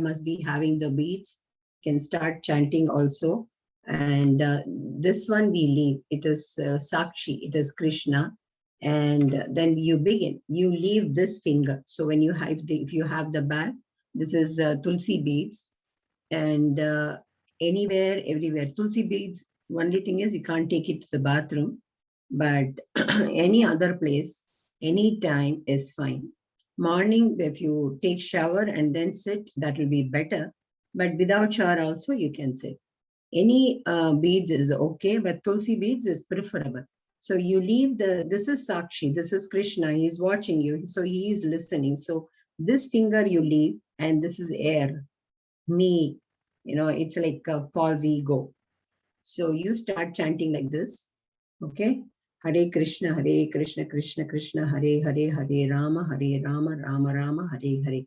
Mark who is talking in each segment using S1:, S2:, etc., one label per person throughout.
S1: must be having the beads. You can start chanting also. And this one we leave. It is Sakshi, it is Krishna. And then you begin. You leave this finger. So when you have if you have the bag, this is Tulsi beads. And anywhere, everywhere. Tulsi beads, only thing is you can't take it to the bathroom, but any other place, any time is fine. Morning, if you take shower and then sit, that will be better. But without shower also, you can sit. Any beads is okay, but Tulsi beads is preferable. So you leave this is Sakshi, this is Krishna, he is watching you, so he is listening. So this finger you leave, and this is air, me, it's like a false ego. So you start chanting like this, okay? Hare Krishna, Krishna Krishna, Hare Hare, Hare Rama, Rama Rama, Hare Hare.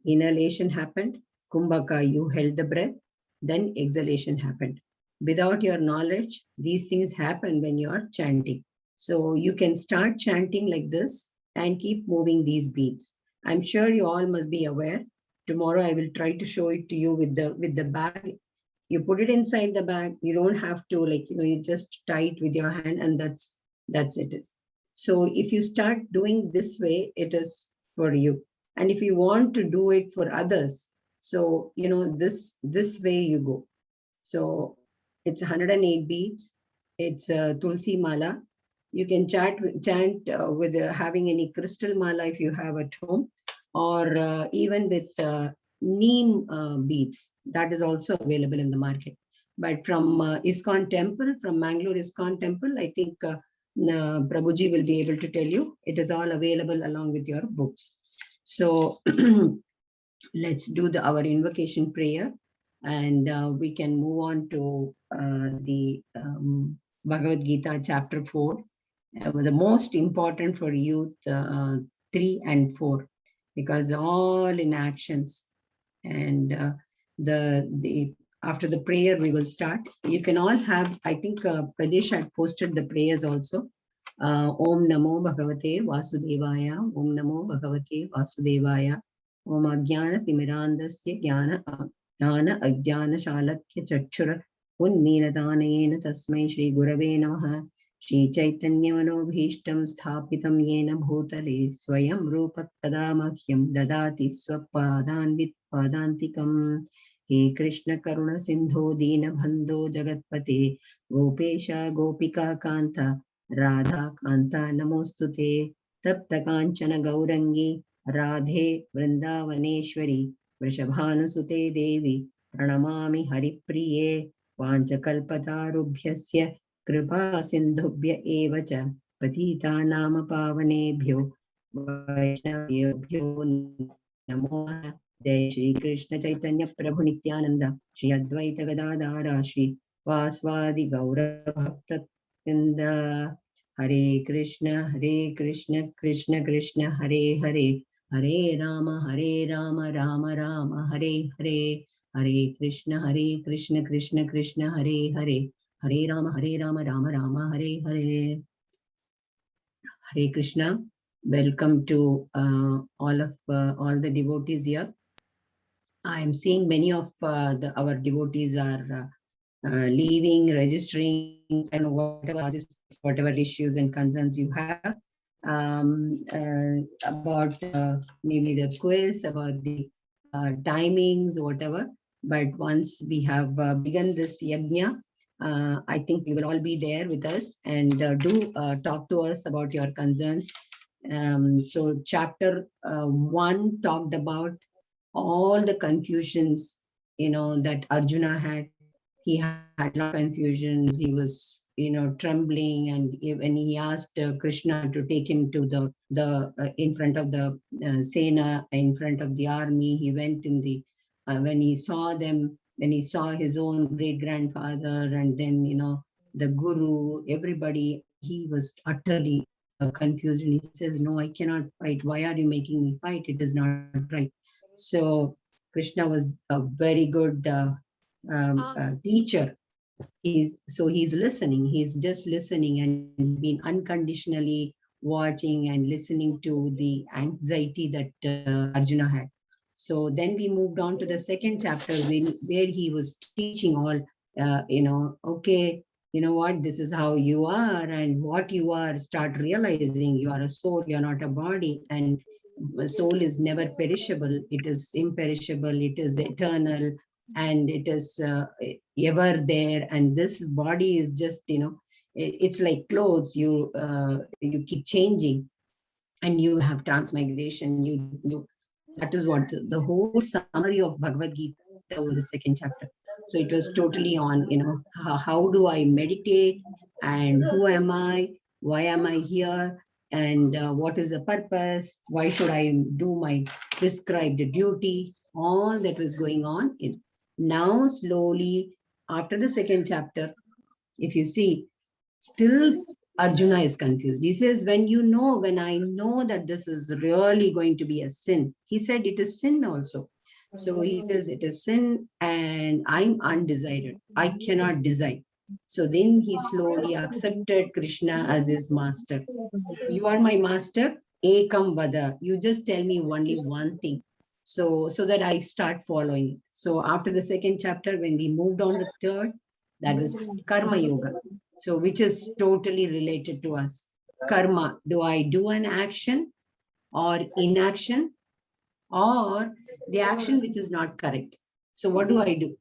S1: Inhalation happened, Kumbhaka, you held the breath, then exhalation happened. Without your knowledge, these things happen when you are chanting. So you can start chanting like this and keep moving these beats. I'm sure you all must be aware. Tomorrow I will try to show it to you with the bag. You put it inside the bag. You don't have to you just tie it with your hand, and that's it. So if you start doing this way, it is for you. And if you want to do it for others, so this way you go. So it's 108 beads. It's Tulsi Mala. You can chant with having any crystal mala if you have at home, or even with neem beads. That is also available in the market. But from ISKCON temple, from Mangalore ISKCON temple, I think Prabhuji will be able to tell you. It is all available along with your books. So let's do our invocation prayer, and we can move on to the Bhagavad Gita chapter 4, the most important for youth 3 and 4, because all in actions. And after the prayer we will start. You can all have, I think Pradesh had posted the prayers also. Om Namo Bhagavate Vasudevaya, Om Namo Bhagavate Vasudevaya, Om Ajnana Timirandasya Jnana Ajnana Shalakya Chakshura Unmiradanayena Tasmai Shri Gurave Namaha. Shri Chaitanya Manobhishtam Sthapitam Yena Bhutale Swayam Rupa Kadamahyam Dadati Swapadan Vitpadantikam. He Krishna Karuna Sindho Dina Bhandho Jagatpate Gopesha Gopika Kanta Radha Kanta Namostute Tapta Kanchana Gaurangi Radhe Vrindavaneshwari Vrishabhanusute Devi Pranamami Haripriye Vanchakalpatarubhyasya Kripa Sindhubhya Evacha Patita Nama Pavanebhyo Vaishnavebhyo Namo. Jai Shri Krishna Chaitanya Prabhu Nityananda Shri Advaita Gadadara Shri Vaswadi Gaura Bhakta Vrinda. Hare Krishna Krishna Krishna Hare Hare Hare Rama Rama Rama Hare Hare. Hare Krishna Krishna Krishna Hare Hare Hare Rama Rama Rama Hare Hare. Hare Krishna. Welcome to all the devotees here. I am seeing many of our devotees are leaving, registering, and whatever issues and concerns you have about maybe the quiz, about the timings, whatever. But once we have begun this yajna, I think you will all be there with us, and do talk to us about your concerns. So chapter 1 talked about all the confusions, that Arjuna had. He had a lot of confusions. He was, trembling, and when he asked Krishna to take him to the in front of the Sena, in front of the army, he went in the when he saw them, when he saw his own great grandfather, and then the guru, everybody, he was utterly confused, and he says, "No, I cannot fight. Why are you making me fight? It is not right." So Krishna was a very good teacher. He's listening. He's just listening and been unconditionally watching and listening to the anxiety that Arjuna had. So then we moved on to the second chapter where he was teaching all, okay, you know what, this is how you are, and what you are, start realizing you are a soul, you're not a body, and soul is never perishable, it is imperishable, it is eternal, and it is ever there. And this body is just, it's like clothes, you keep changing, and you have transmigration. You That is what the whole summary of Bhagavad Gita in the second chapter. So it was totally on, how do I meditate, and who am I, why am I here, and what is the purpose, why should I do my prescribed duty, all that was going on. Now slowly, after the second chapter, if you see, still Arjuna is confused. He says, when I know that this is really going to be a sin, he said it is sin also. So he says it is sin and I'm undecided. I cannot decide. So then he slowly accepted Krishna as his master. You are my master, ekam vada. You just tell me only one thing. So that I start following. So after the second chapter, when we moved on the third, that was karma yoga. So which is totally related to us. Karma, do I do an action or inaction, or the action which is not correct? So what do I do?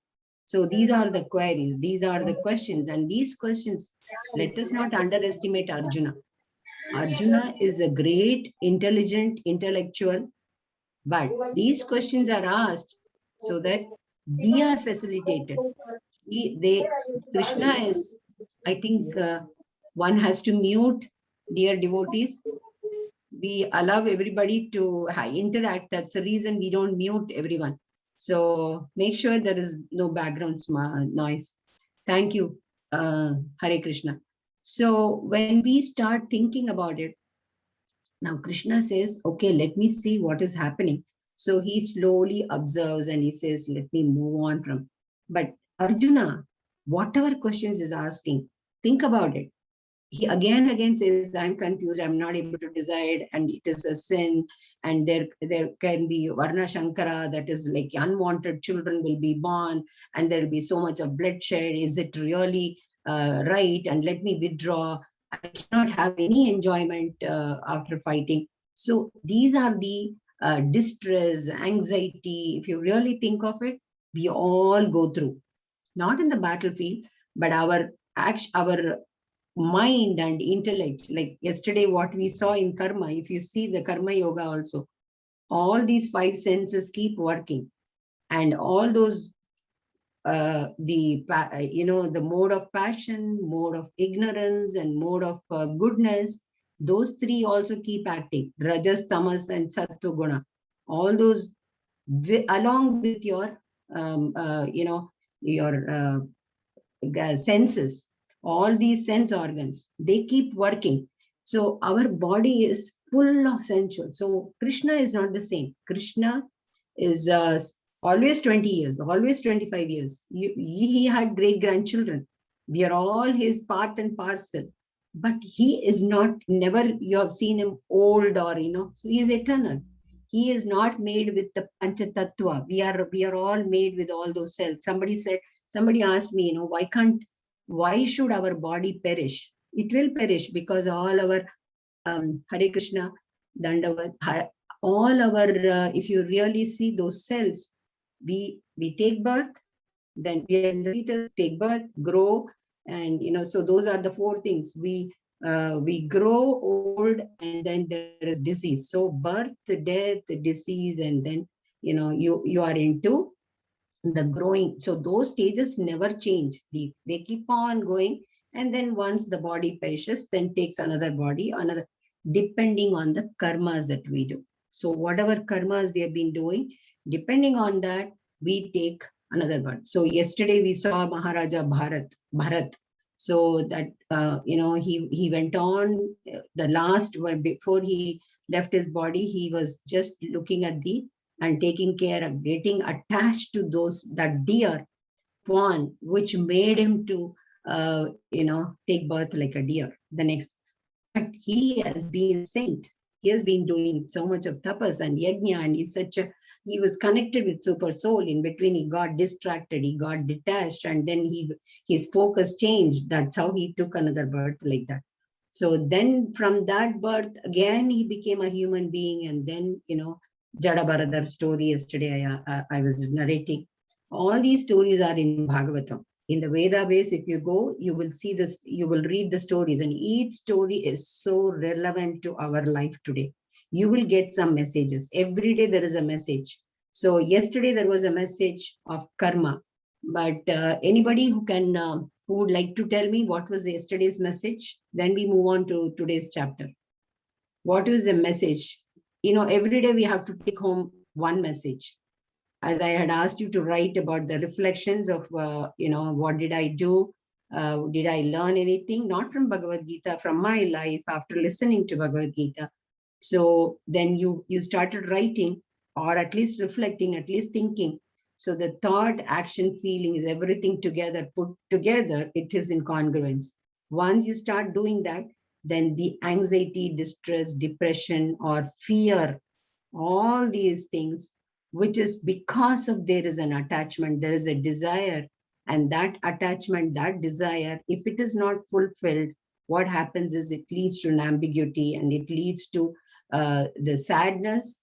S1: So these are the queries, these are the questions, and these questions, let us not underestimate Arjuna. Arjuna is a great, intelligent, intellectual, but these questions are asked so that we are facilitated. Krishna is, I think, one has to mute, dear devotees. We allow everybody to interact. That's the reason we don't mute everyone. So make sure there is no background noise. Thank you, Hare Krishna. So when we start thinking about it, now Krishna says, okay, let me see what is happening. So he slowly observes and he says, let me move on from. But Arjuna, whatever questions is asking, think about it. He again says, I'm confused, I'm not able to decide, and it is a sin, and there can be Varna Shankara, that is like unwanted children will be born, and there will be so much of bloodshed. Is it really right? And let me withdraw. I cannot have any enjoyment after fighting. So these are the distress, anxiety. If you really think of it, we all go through, not in the battlefield, but our mind and intellect. Like yesterday, what we saw in karma, if you see the karma yoga also, all these five senses keep working, and all those the mode of passion, mode of ignorance, and mode of goodness, those three also keep acting, rajas, tamas, and sattva guna. All those along with your your senses, all these sense organs, they keep working. So our body is full of sensual. So Krishna is not the same. Krishna is always 20 years, always 25 years. He had great grandchildren. We are all his part and parcel. But he is not, never you have seen him old, or, so he is eternal. He is not made with the Panchatattva. We are all made with all those cells. Somebody asked me, why should our body perish? It will perish because all our, Hare Krishna, Dandavat, all our, if you really see those cells, we take birth, then we are in the fetus, take birth, grow, and, so those are the four things. We grow old, and then there is disease. So birth, death, disease, and then, you are into the growing. So those stages never change. They keep on going. And then once the body perishes, then takes another body, depending on the karmas that we do. So whatever karmas we have been doing, depending on that, we take another birth. So yesterday we saw Maharaja Bharat. So that, he went on, the last one, before he left his body, he was just looking at and taking care of, getting attached to that deer fawn, which made him to, take birth like a deer the next. But he has been a saint. He has been doing so much of tapas and yajna, and he's such a he was connected with super soul. In between, he got distracted, he got detached, and then his focus changed. That's how he took another birth like that. So then from that birth, again, he became a human being. And then, Jada Baradar story yesterday, I was narrating. All these stories are in Bhagavatam. In the Veda base, if you go, you will see this, you will read the stories, and each story is so relevant to our life today. You will get some messages. Every day there is a message. So yesterday there was a message of karma, but anybody who can, who would like to tell me what was yesterday's message? Then we move on to today's chapter. What is the message? Every day we have to take home one message. As I had asked you to write about the reflections of, what did I do? Did I learn anything? Not from Bhagavad Gita, from my life after listening to Bhagavad Gita. So then you started writing, or at least reflecting, at least thinking. So the thought, action, feelings, everything together, put together, it is in congruence. Once you start doing that, then the anxiety, distress, depression, or fear, all these things, which is because of there is an attachment, there is a desire, and that attachment, that desire, if it is not fulfilled, what happens is it leads to an ambiguity, and it leads to the sadness,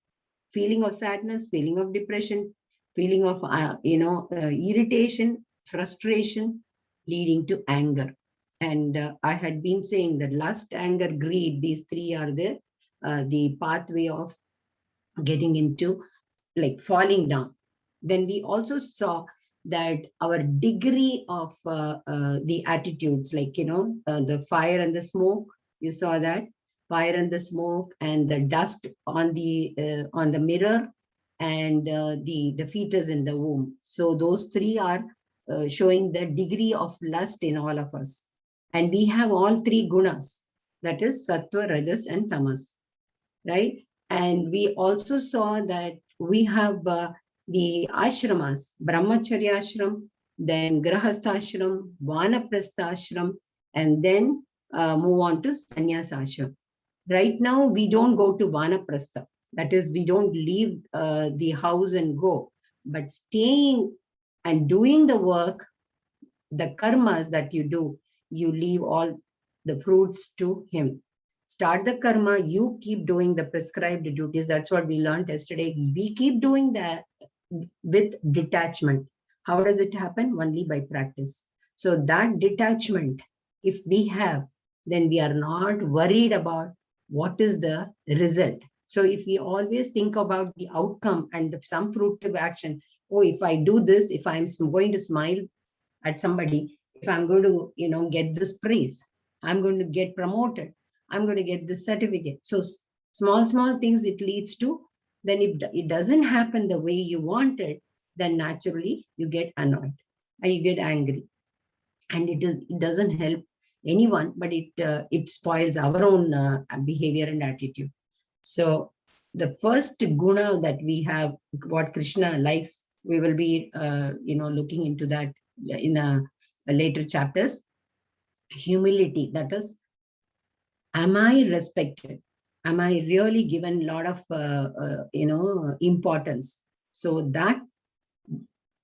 S1: feeling of depression, feeling of irritation, frustration, leading to anger. And I had been saying that lust, anger, greed, these three are the pathway of getting into, like, falling down. Then we also saw that our degree of the attitudes, like, the fire and the smoke, you saw that fire and the smoke, and the dust on the mirror, and the fetus in the womb. So those three are showing the degree of lust in all of us. And we have all three gunas, that is sattva, rajas, and tamas, right? And we also saw that we have the ashramas, brahmacharya ashram, then grahastha ashram, vanaprastha ashram, and then move on to sannyasa ashram. Right now, we don't go to vanaprastha. That is, we don't leave the house and go, but staying and doing the work, the karmas that you do, you leave all the fruits to him. Start the karma, you keep doing the prescribed duties. That's what we learned yesterday. We keep doing that with detachment. How does it happen? Only by practice. So that detachment, if we have, then we are not worried about what is the result. So if we always think about the outcome and some fruitive action, oh, if I do this, if I'm going to smile at somebody, if I'm going to, get this praise, I'm going to get promoted, I'm going to get this certificate. So small things it leads to. Then if it doesn't happen the way you wanted, then naturally you get annoyed and you get angry. And it doesn't help anyone, but it spoils our own behavior and attitude. So the first guna that we have, what Krishna likes, we will be looking into that in a later chapters. Humility, that is, am I respected? Am I really given a lot of importance? So that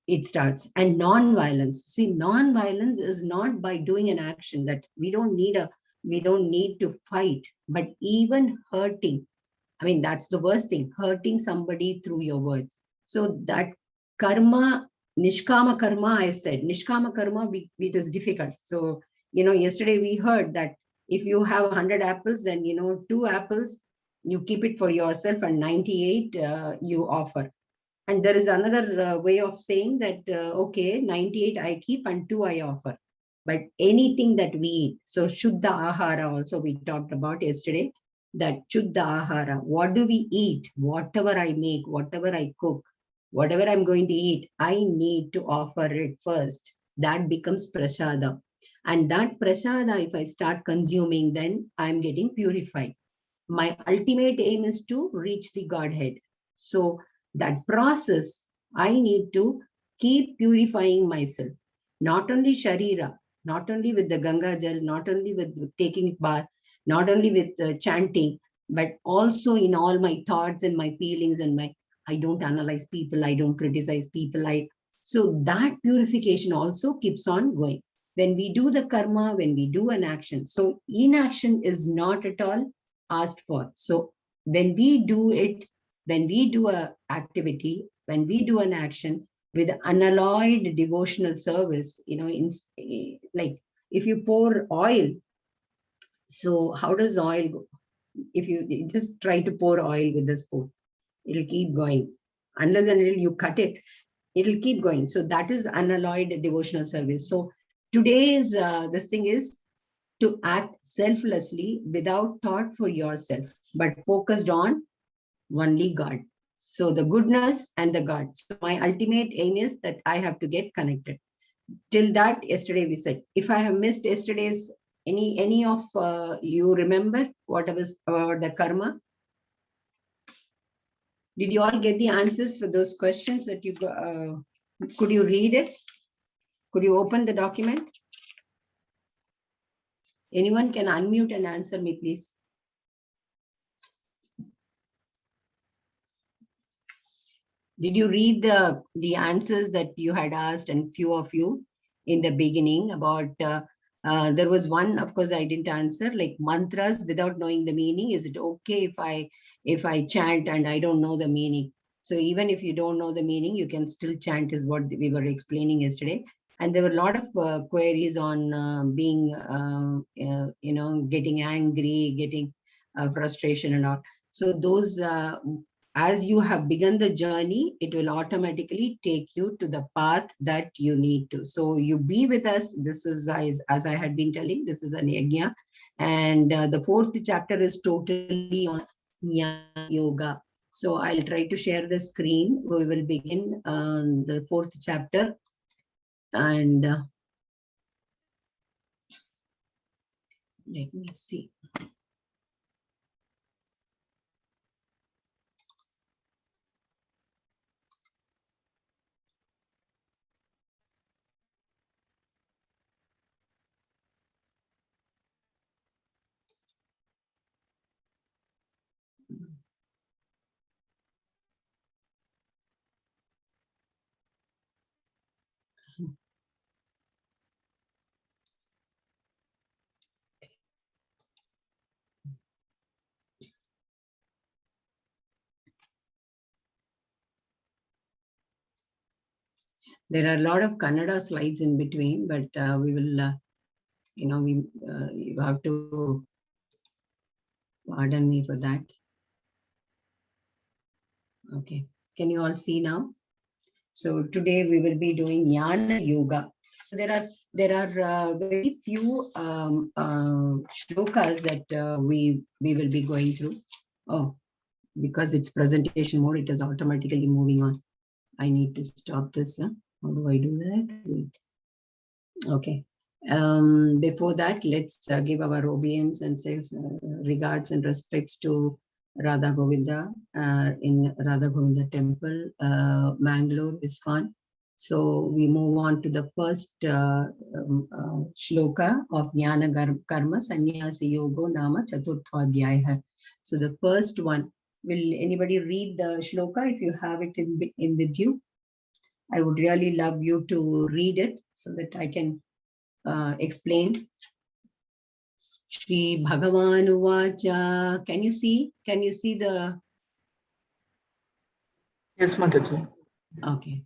S1: it starts. And non-violence. See, non-violence is not by doing an action that we don't need to fight, but even hurting. I mean, that's the worst thing, hurting somebody through your words. So that karma, nishkama karma, I said, nishkama karma, it is difficult. So, yesterday we heard that if you have 100 apples, then, 2 apples, you keep it for yourself, and 98 you offer. And there is another way of saying that, okay, 98 I keep and 2 I offer. But anything that we eat, so Shuddha Ahara also we talked about yesterday, that Shuddha Ahara, what do we eat? Whatever I make, whatever I cook, whatever I'm going to eat, I need to offer it first. That becomes prasada. And that prasada, if I start consuming, then I'm getting purified. My ultimate aim is to reach the Godhead. So that process, I need to keep purifying myself. Not only Sharira, not only with the Ganga Jal, not only with taking bath, not only with chanting, but also in all my thoughts and my feelings and my I don't analyze people, I don't criticize people. So that purification also keeps on going. When we do the karma, when we do an action, so inaction is not at all asked for. So when we do it, when we do a activity, when we do an action with unalloyed devotional service, like if you pour oil, so how does oil go? If you just try to pour oil with the spoon, it'll keep going. Unless and until you cut it, it'll keep going. So that is unalloyed devotional service. So today's this thing is to act selflessly without thought for yourself, but focused on only God. So the goodness and the God. So my ultimate aim is that I have to get connected. Till that, yesterday we said, if I have missed yesterday's, any of you remember what was about the karma? Did you all get the answers for those questions that you could you read it? Could you open the document? Anyone can unmute and answer me, please. Did you read the answers that you had asked, and few of you in the beginning about, there was one, of course, I didn't answer, like mantras without knowing the meaning. Is it okay if I chant and I don't know the meaning? So even if you don't know the meaning, you can still chant, is what we were explaining yesterday. And there were a lot of queries on being, getting angry, getting frustration and all. So those, as you have begun the journey, it will automatically take you to the path that you need to. So you be with us. This is, as I had been telling, this is an yajna. And the fourth chapter is totally on Jnana Yoga. So I'll try to share the screen. We will begin the fourth chapter. And let me see. There are a lot of Kannada slides in between, but we will, you have to pardon me for that. Okay, can you all see now? So today we will be doing Jnana Yoga. So there are very few shlokas that we will be going through. Oh, because it's presentation mode, it is automatically moving on. I need to stop this. How do I do that? Wait. Okay. Before that, let's give our obeisance and say regards and respects to Radha Govinda in Radha Govinda temple, Mangalore, ISKCON. So we move on to the first shloka of Jnana Karma Sannyasa Yogo Nama Chaturthadhyaya. So the first one, will anybody read the shloka if you have it in with you? I would really love you to read it so that I can explain. Shri Bhagavan Uvacha. Can you see? Can you see the?
S2: Yes, Mataji.
S1: Okay.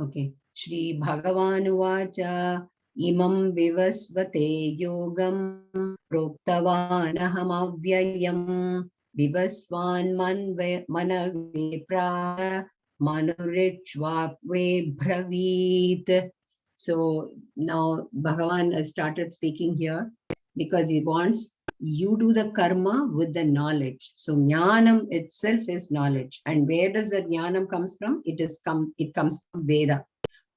S1: Okay. Shri Bhagavan Uvacha. Imam vivasvate yogam proktavanaham avyayam vivasvan manave pra manurichvakve bravit. So now Bhagavan has started speaking here because he wants you do the karma with the knowledge. So jnanam itself is knowledge. And where does the jnanam comes from? It comes from Veda.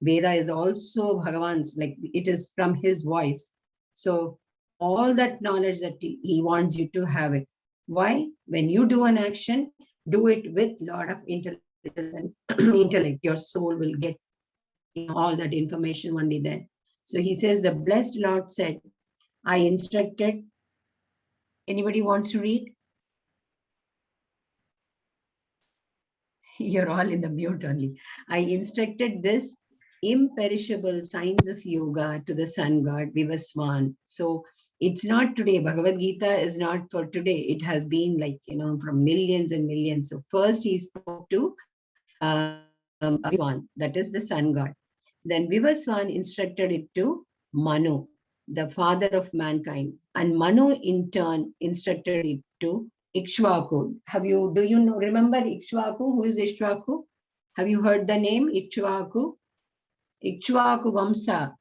S1: Veda is also Bhagavan's, like it is from his voice. So all that knowledge that he wants you to have it. Why? When you do an action, do it with a lot of intelligence and intellect. Your soul will get all that information only then. So he says, the blessed Lord said, I instructed. Anybody wants to read? You're all in the mute only. I instructed this imperishable science of yoga to the sun god Vivaswan. So it's not today. Bhagavad Gita is not for today. It has been like, from millions and millions. So first he spoke to Vivaswan, that is the sun god. Then Vivaswan instructed it to Manu, the father of mankind. And Manu in turn instructed it to Ikshvaku. Do you know, remember Ikshvaku? Who is Ikshvaku? Have you heard the name Ikshvaku? Ikshvaku Vamsa,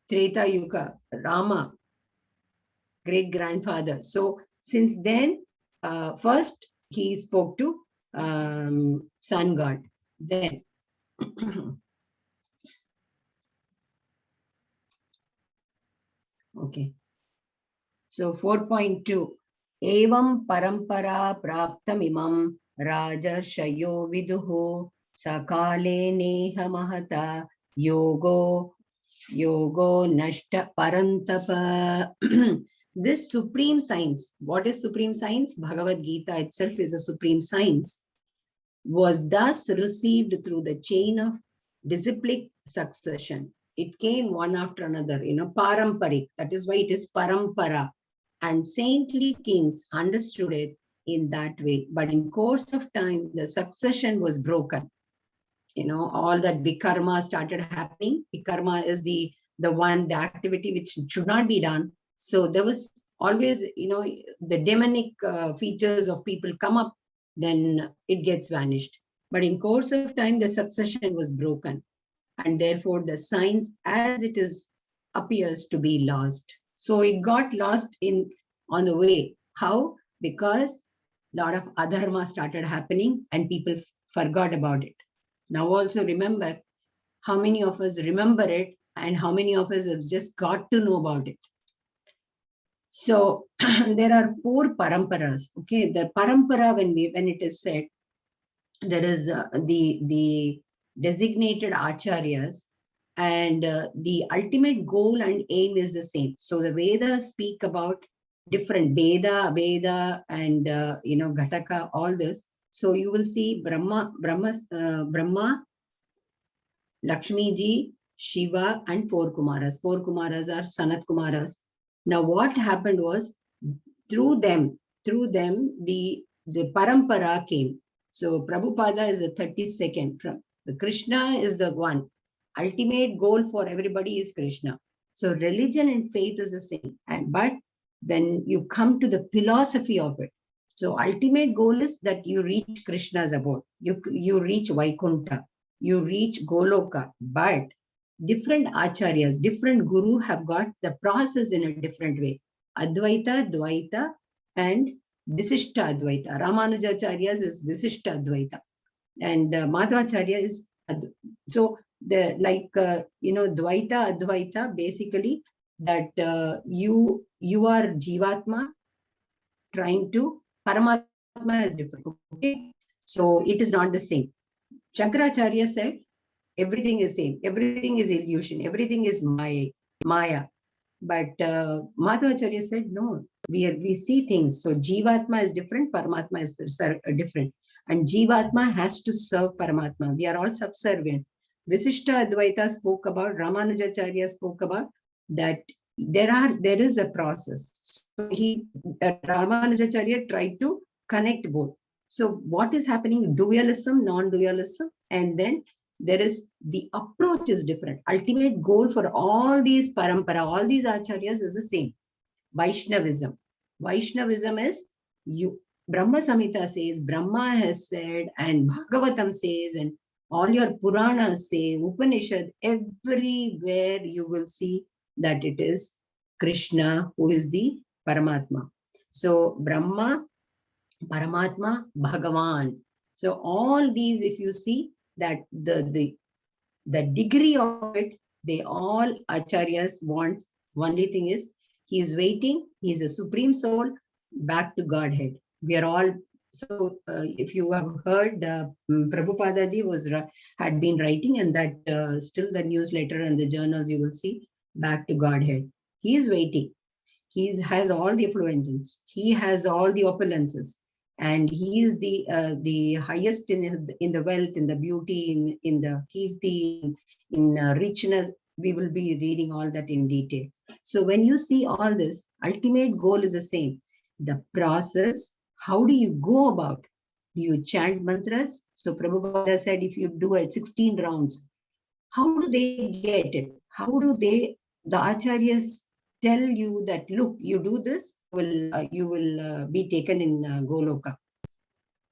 S1: Treta Yuga, Rama, great grandfather. So since then, first he spoke to sun god. Then okay. So 4.2. Evam parampara praptam imam rajarshayo viduhu sakale neha mahata yogo nashta parantapa. This supreme science, what is supreme science? Bhagavad Gita itself is a supreme science, was thus received through the chain of disciplic succession. It came one after another, paramparik. That is why it is parampara. And saintly kings understood it in that way. But in course of time, the succession was broken. All that vikarma started happening. Vikarma is the activity which should not be done. So there was always, the demonic features of people come up, then it gets vanished. But in course of time, the succession was broken. And therefore, the science as it is appears to be lost. So it got lost on the way. How? Because a lot of adharma started happening and people forgot about it. Now also remember, how many of us remember it and how many of us have just got to know about it. So there are 4 paramparas. Okay, the parampara, when it is said, there is the designated acharyas, and the ultimate goal and aim is the same. So the Vedas speak about different Veda, and Ghataka, all this. So you will see Brahma, Lakshmi ji, Shiva, and 4 Kumaras. 4 Kumaras are Sanat Kumaras. Now what happened was, through them, the parampara came. So Prabhupada is the 32nd. The Krishna is the one. Ultimate goal for everybody is Krishna. So religion and faith is the same. But when you come to the philosophy of it, so ultimate goal is that you reach Krishna's abode. You reach Vaikuntha. You reach Goloka. But different acharyas, different guru have got the process in a different way. Advaita, Dvaita, and Visishta Advaita. Ramanujacharya's is Visishta Advaita. And Madhvacharya is so the Dvaita Advaita, basically that you are Jivatma trying to, Paramatma is different. Okay, so it is not the same. Shankaracharya said everything is same, everything is illusion, everything is Maya. But Madhvacharya said no, we see things. So Jivatma is different, Paramatma is different. And Jivatma has to serve Paramatma. We are all subservient. Visishta Advaita spoke about, Ramanujacharya spoke about that there is a process. So Ramanujacharya tried to connect both. So what is happening? Dualism, non-dualism, and then there is the approach is different. Ultimate goal for all these parampara, all these acharyas is the same. Vaishnavism. Vaishnavism is Brahma Samhita says, Brahma has said, and Bhagavatam says, and all your Puranas say, Upanishad, everywhere you will see that it is Krishna who is the Paramatma. So Brahma, Paramatma, Bhagavan. So all these, if you see that the degree of it, they all acharyas want. Only thing is, he is waiting. He is a supreme soul back to Godhead. We are all. So if you have heard, Prabhupada ji had been writing, and that still the newsletter and the journals you will see back to Godhead. He is waiting. He has all the effulgence. He has all the opulences. and he is the highest in the wealth, in the beauty, in the kirti, in richness. We will be reading all that in detail. So when you see all this, ultimate goal is the same. The process, how do you go about? Do you chant mantras? So Prabhupada said, if you do it 16 rounds, how do they get it? How do they, the acharyas tell you that, look, you do this, you will be taken in Goloka.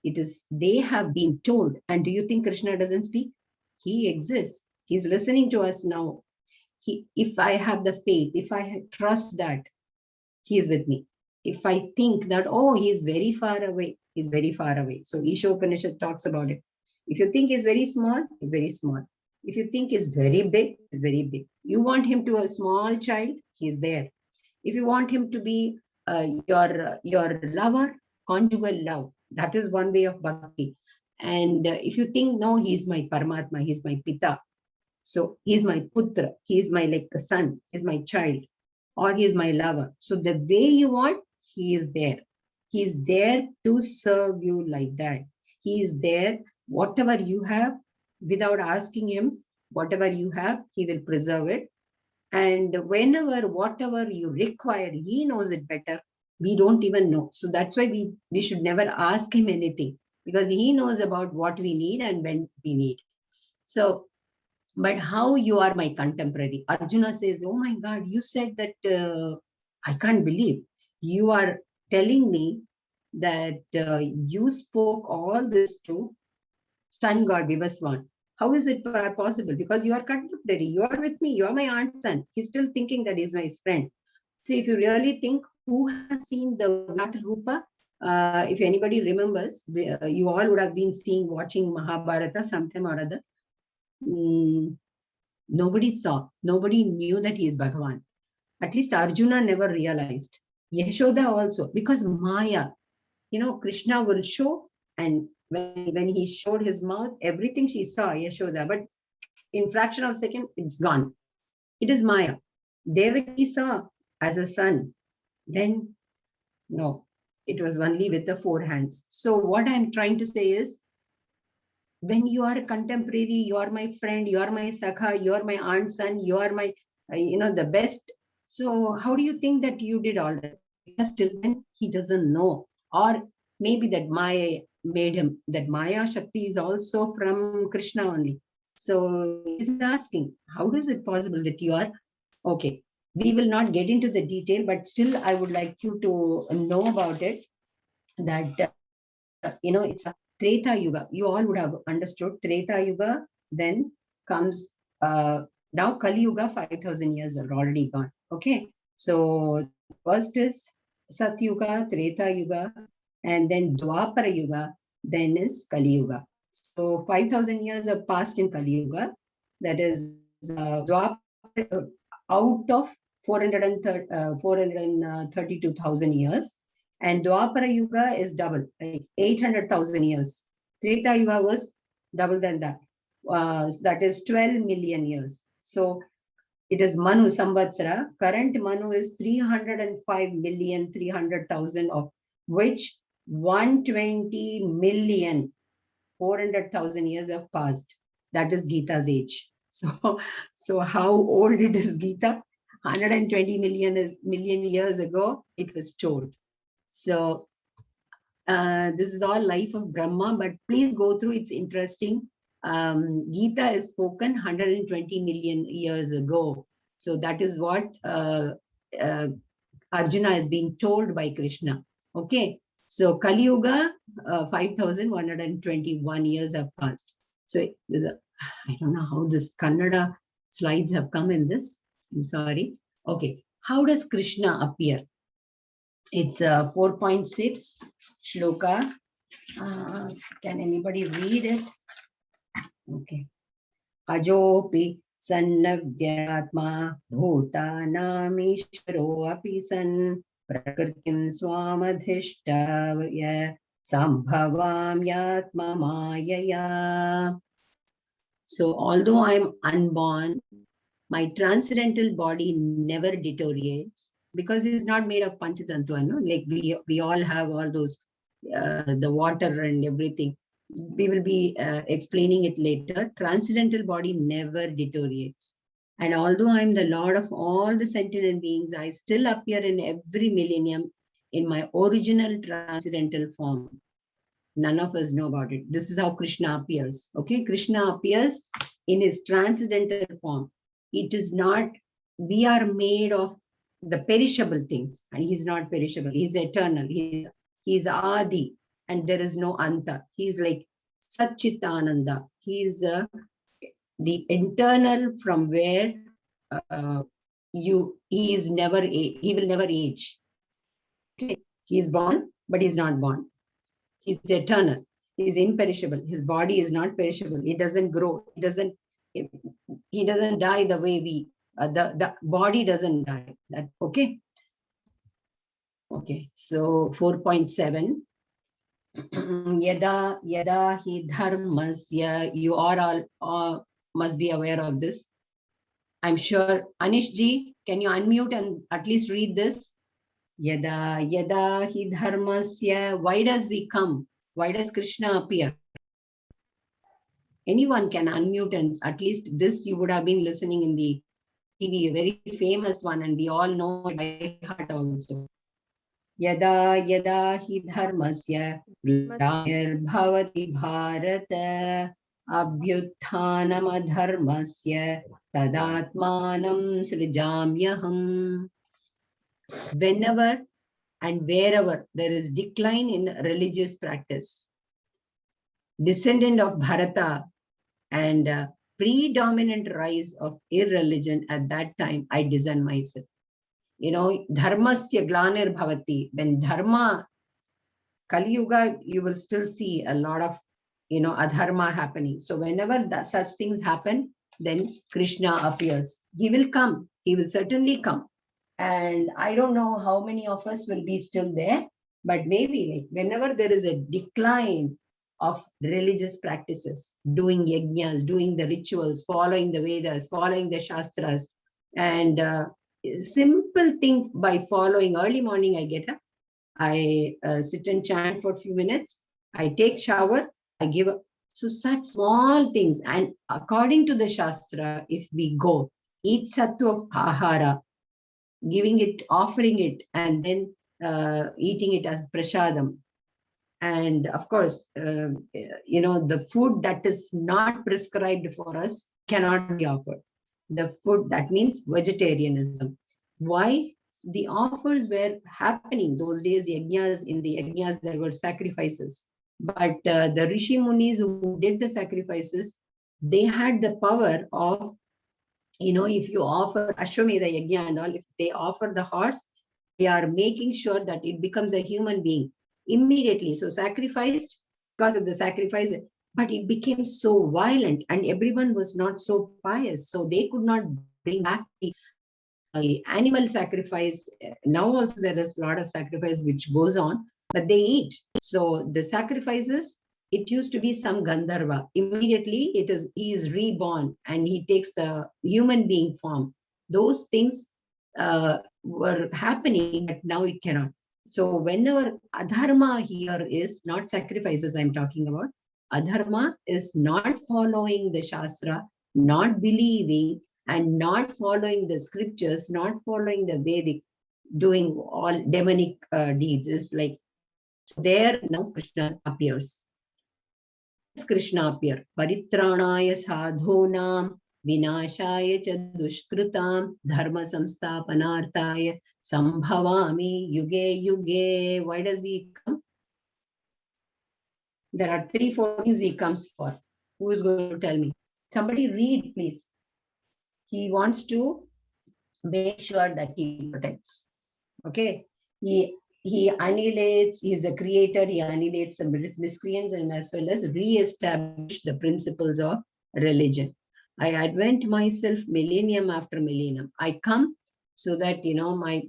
S1: It is, they have been told. And do you think Krishna doesn't speak? He exists. He's listening to us now. If I have the faith, if I trust that he is with me, if I think that, oh, he is very far away, he's very far away. So Isha Upanishad talks about it. If you think he's very small, he's very small. If you think he's very big, he's very big. You want him to a small child, he's there. If you want him to be your lover, conjugal love, that is one way of bhakti. And if you think, no, he's my Paramatma, he's my Pita, so he's my putra, he's my like a son, he's my child, or he's my lover. So the way you want, he is there. He is there to serve you like that. He is there, whatever you have, without asking him, whatever you have, he will preserve it. And whenever, whatever you require, he knows it better. We don't even know. So that's why we should never ask him anything, because he knows about what we need and when we need. So, but how you are my contemporary? Arjuna says, oh my God, you said that, I can't believe. You are telling me that you spoke all this to sun god Vivaswan. How is it possible? Because you are contemporary, you are with me, you are my aunt's son. He's still thinking that he's my friend. So if you really think, who has seen the Virat Rupa? If anybody remembers, you all would have been watching Mahabharata sometime or other. Nobody saw, nobody knew that he is Bhagavan. At least Arjuna never realized. Yashoda also, because Maya, Krishna will show, and when he showed his mouth, everything she saw, Yashoda, but in fraction of a second, it's gone. It is Maya. Devaki saw as a son, then no, it was only with the four hands. So what I'm trying to say is, when you are a contemporary, you are my friend, you are my sakha, you are my aunt's son, you are my, the best. So how do you think that you did all that? Because till then he doesn't know. Or maybe that Maya made him, that Maya Shakti is also from Krishna only. So he's asking, how is it possible that you are, okay, we will not get into the detail, but still I would like you to know about it, that, it's a Treta Yuga. You all would have understood Treta Yuga, then comes, now Kali Yuga, 5,000 years are already gone. Okay. So first is Sat Yuga, Treta Yuga, and then Dwapara Yuga, then is Kali Yuga. So 5,000 years have passed in Kali Yuga. That is Dwapara, out of 432,000 years. And Dwapara Yuga is double, like 800,000 years. Treta Yuga was double than that. That is 12 million years. So it is Manu Samvatsara. Current Manu is 305,300,000, of which 120,400,000 years have passed. That is Gita's age. So how old it is Gita? 120 million years ago, it was told. So this is all life of Brahma, but please go through, it's interesting. Gita is spoken 120 million years ago. So that is what Arjuna is being told by Krishna. Okay. So Kali Yuga, 5,121 years have passed. So there's I don't know how this Kannada slides have come in this. I'm sorry. Okay. How does Krishna appear? It's 4.6 shloka. Can anybody read it? Okay. Ajopi sannavyatma bhutanamishvaro api san prakritim swamadhishtavya sambhavam yatma mayaya. So although I'm unborn, my transcendental body never deteriorates, because it's not made of panchatattva, no? Like we all have all those the water and everything. We will be explaining it later. Transcendental body never deteriorates. And although I'm the Lord of all the sentient beings, I still appear in every millennium in my original transcendental form. None of us know about it. This is how Krishna appears. Okay, Krishna appears in his transcendental form. It is not, we are made of the perishable things, and he's not perishable. He's eternal. He's Adi, and there is no Anta. He's like Satchitananda. He's the internal from where he will never age. Okay, he's born, but he's not born. He's eternal. He's imperishable. His body is not perishable. It doesn't grow. He doesn't die the way we, the body doesn't die. That okay? Okay, so 4.7. Yada hi dharmasya. You are all must be aware of this. I'm sure. Anish ji, can you unmute and at least read this? Yada hi dharmasya. Why does he come? Why does Krishna appear? Anyone can unmute, and at least this you would have been listening in the TV, a very famous one, and we all know it by heart also. Yada hi dharmasya bhavati bharata abhyuthanam adharmasya tadatmanam srijamyaham. Whenever and wherever there is decline in religious practice, descendant of Bharata and predominant rise of irreligion at that time, I discern myself. You know, dharmasya glanir bhavati. When dharma, Kali Yuga, you will still see a lot of, adharma happening. So whenever such things happen, then Krishna appears. He will come. He will certainly come. And I don't know how many of us will be still there, but maybe like whenever there is a decline of religious practices, doing yajnas, doing the rituals, following the Vedas, following the Shastras, and simple things by following. Early morning, I get up, I sit and chant for a few minutes, I take shower, I give up. So such small things. And according to the Shastra, if we go, eat sattva ahara, giving it, offering it, and then eating it as prasadam. And of course, the food that is not prescribed for us cannot be offered. The food, that means vegetarianism. Why? The offers were happening those days. Yajnas, in the yajnas there were sacrifices, but the rishi munis who did the sacrifices, they had the power of, if you offer Ashwamedha yajna and all, if they offer the horse, they are making sure that it becomes a human being immediately. So sacrificed because of the sacrifice, but it became so violent and everyone was not so pious. So they could not bring back the animal sacrifice. Now also there is a lot of sacrifice which goes on, but they eat. So the sacrifices, it used to be some Gandharva. Immediately he is reborn and he takes the human being form. Those things were happening, but now it cannot. So whenever adharma here is not sacrifices I'm talking about, adharma is not following the Shastra, not believing and not following the scriptures, not following the Vedic, doing all demonic deeds. Is like, so there now Krishna appears. Krishna appear. Paritranaya sadhunam vinashaya cha dushkritam dharma samsthapanarthaya sambhavami yuge yuge. Why does he come? There are 3-4 things he comes for. Who is going to tell me? Somebody read, please. He wants to make sure that he protects. Okay. He annihilates, he is the creator, he annihilates some miscreants and as well as re-establish the principles of religion. I advent myself millennium after millennium. I come so that,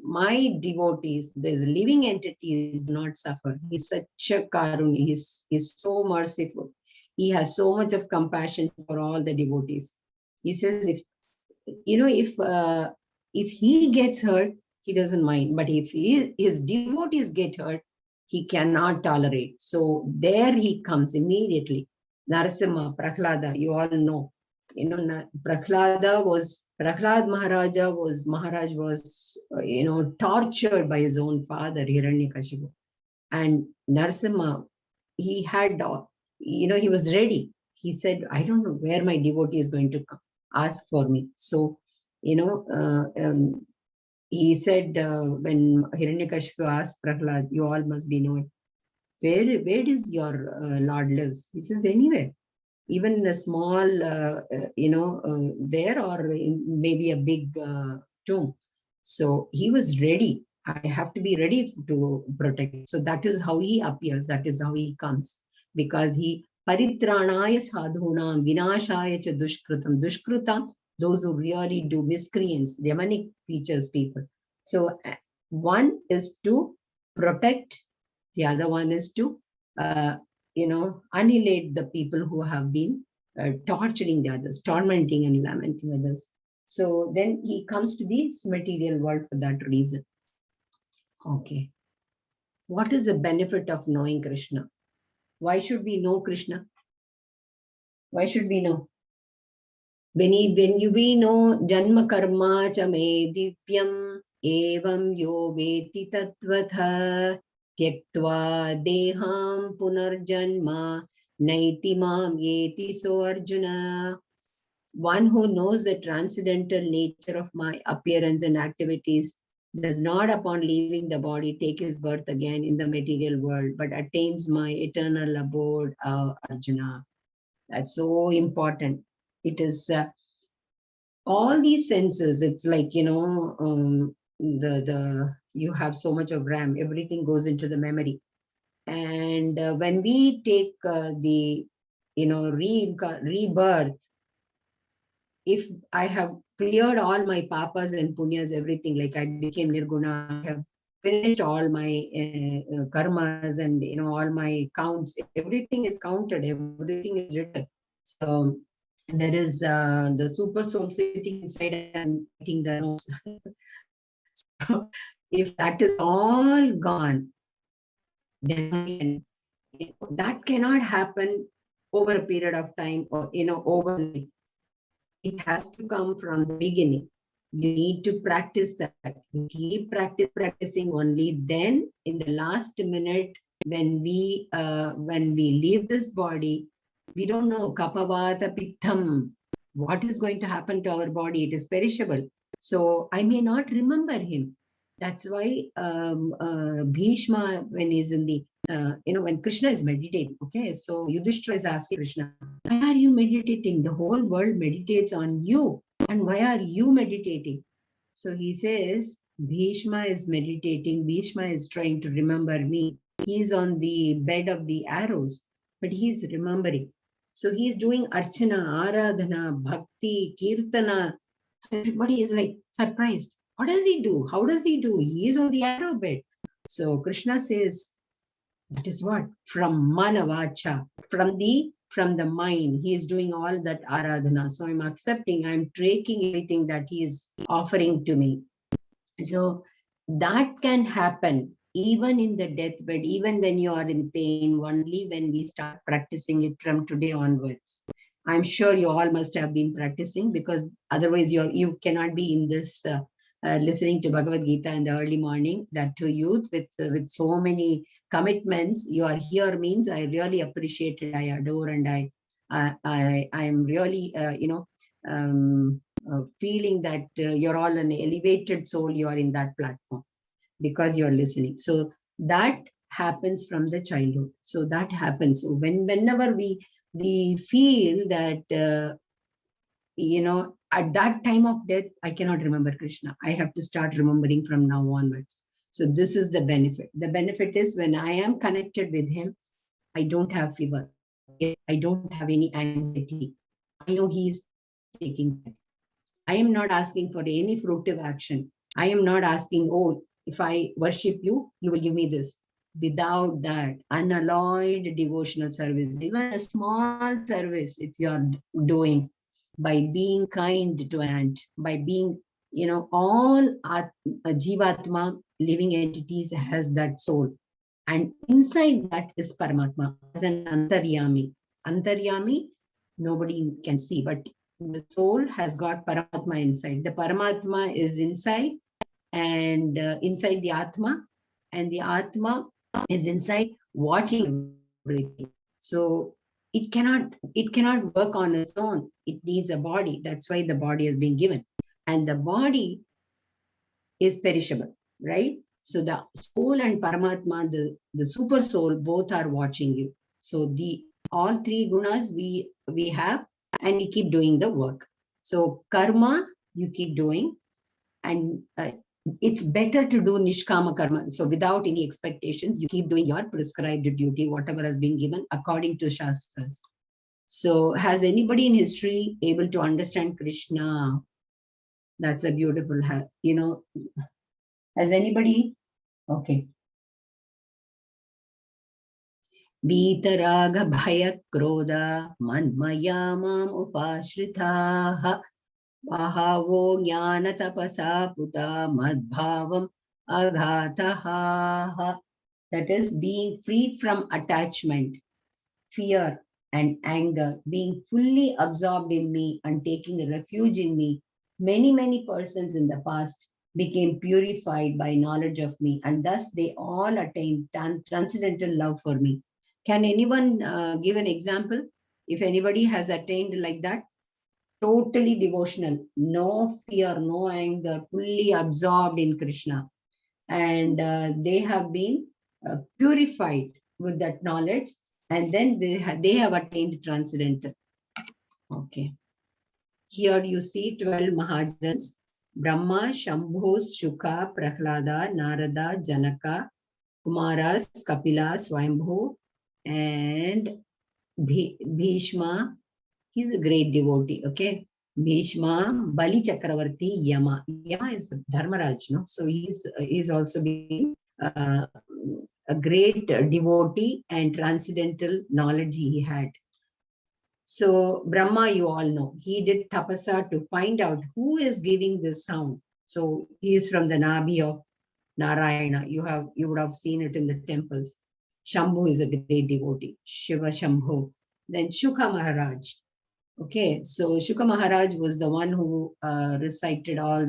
S1: my devotees, there's living entities do not suffer. He's such a karuni, he's so merciful. He has so much of compassion for all the devotees. He says, if he gets hurt, he doesn't mind. But if his devotees get hurt, he cannot tolerate. So there he comes immediately. Narasimha, Prahlada, you all know. Prahlad Maharaj was, tortured by his own father, Hiranyakashipu. And Narasimha, he had, he was ready. He said, I don't know where my devotee is going to ask for me. So, he said, when Hiranyakashipu asked Prahlad, you all must be knowing, where is your Lord lives? He says, anywhere. Even in a small, there or in maybe a big tomb. So he was ready. I have to be ready to protect. So that is how he appears. That is how he comes. Because he paritranaya sadhunam vinashaya cha dushkrutam. Dushkrutam, those who really do miscreants, demonic features people. So one is to protect, the other one is to annihilate the people who have been torturing the others, tormenting and lamenting others. So then he comes to this material world for that reason. Okay. What is the benefit of knowing Krishna? Why should we know Krishna? Why should we know? When we know Janma Karma cha me divyam evam yo veti tatvatha Tyaktva deham punarjanma naiti mam yeti so Arjuna. One who knows the transcendental nature of my appearance and activities does not upon leaving the body take his birth again in the material world, but attains my eternal abode, Arjuna. That's so important. It is all these senses. It's like, you have so much of RAM, everything goes into the memory. And when we take the, rebirth, if I have cleared all my papas and punyas, everything, like I became nirguna, I have finished all my karmas and, all my counts, everything is counted, everything is written. So there is the super soul sitting inside and writing the notes. So if that is all gone, then that cannot happen over a period of time or overnight. It has to come from the beginning. You need to practice that. You keep practicing only then in the last minute when we leave this body, we don't know kapavata pittam, what is going to happen to our body. It is perishable. So I may not remember him. That's why Bhishma, when he's in the, when Krishna is meditating, okay, so Yudhishthira is asking Krishna, why are you meditating? The whole world meditates on you. And why are you meditating? So he says, Bhishma is meditating. Bhishma is trying to remember me. He's on the bed of the arrows, but he's remembering. So he's doing Archana, Aradhana, Bhakti, Kirtana. Everybody is like surprised. What does he do? How does he do? He is on the arrow bed. So Krishna says, that is what? From Manavacha, from the mind, he is doing all that Aradhana. So I'm accepting, I'm taking everything that he is offering to me. So that can happen even in the deathbed, even when you are in pain, only when we start practicing it from today onwards. I'm sure you all must have been practicing, because otherwise you cannot be in this listening to Bhagavad Gita in the early morning, that to youth with so many commitments. You are here means I really appreciate it, I adore, and I am really feeling that you're all an elevated soul. You are in that platform because you're listening. So that happens from the childhood. So that happens. So whenever we feel that at that time of death, I cannot remember Krishna. I have to start remembering from now onwards. So this is the benefit. The benefit is when I am connected with him, I don't have fever. I don't have any anxiety. I know he is taking care. I am not asking for any fruitive action. I am not asking, oh, if I worship you, you will give me this. Without that, unalloyed devotional service, even a small service, if you are doing, by being kind to an ant, by being, all Jivatma, living entities, has that soul. And inside that is Paramatma as an Antaryami. Antaryami, nobody can see, but the soul has got Paramatma inside. The Paramatma is inside and inside the Atma, and the Atma is inside watching everything. So it cannot work on its own. It needs a body. That's why the body has been given. And the body is perishable, right? So the soul and Paramatma, the super soul, both are watching you. So the all three gunas we have, and we keep doing the work. So karma, you keep doing, and it's better to do nishkama karma. So without any expectations, you keep doing your prescribed duty, whatever has been given according to Shastras. So has anybody in history able to understand Krishna? That's a beautiful, has anybody? Okay. Vitaraga bhaya krodha manmaya mam upashritaha bahavo jnana tapasa puta madbhavam aghataha. That is being freed from attachment, fear, and anger, being fully absorbed in me and taking refuge in me. Many persons in the past became purified by knowledge of me, and thus they all attained transcendental love for me. Can anyone give an example? If anybody has attained like that, totally devotional, no fear, no anger, fully absorbed in Krishna, and they have been purified with that knowledge, and then they have attained transcendental. Okay. Here you see 12 Mahajans: Brahma, Shambhu, Shuka, Prahlada, Narada, Janaka, Kumaras, Kapila, Swayambhu, and Bhishma. He's a great devotee. Okay. Bhishma, Bali Chakravarti, Yama. Yama is Dharmaraj, no? So he's also being a great devotee, and transcendental knowledge he had. So Brahma, you all know, he did tapasa to find out who is giving this sound. So he is from the Nabhi of Narayana. You would have seen it in the temples. Shambhu is a great devotee, Shiva Shambhu. Then Shuka Maharaj. Okay, so Shuka Maharaj was the one who recited all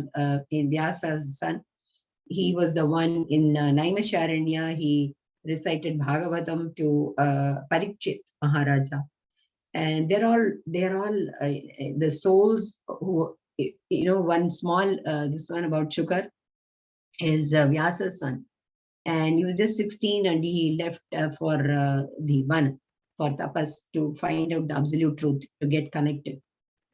S1: in Vyasa's son. He was the one in Naimisharanya. He recited Bhagavatam to Parikshit Maharaja, and they're all the souls who, one small this one about Shukar is Vyasa's son, and he was just 16 and he left for the Van for tapas to find out the absolute truth, to get connected.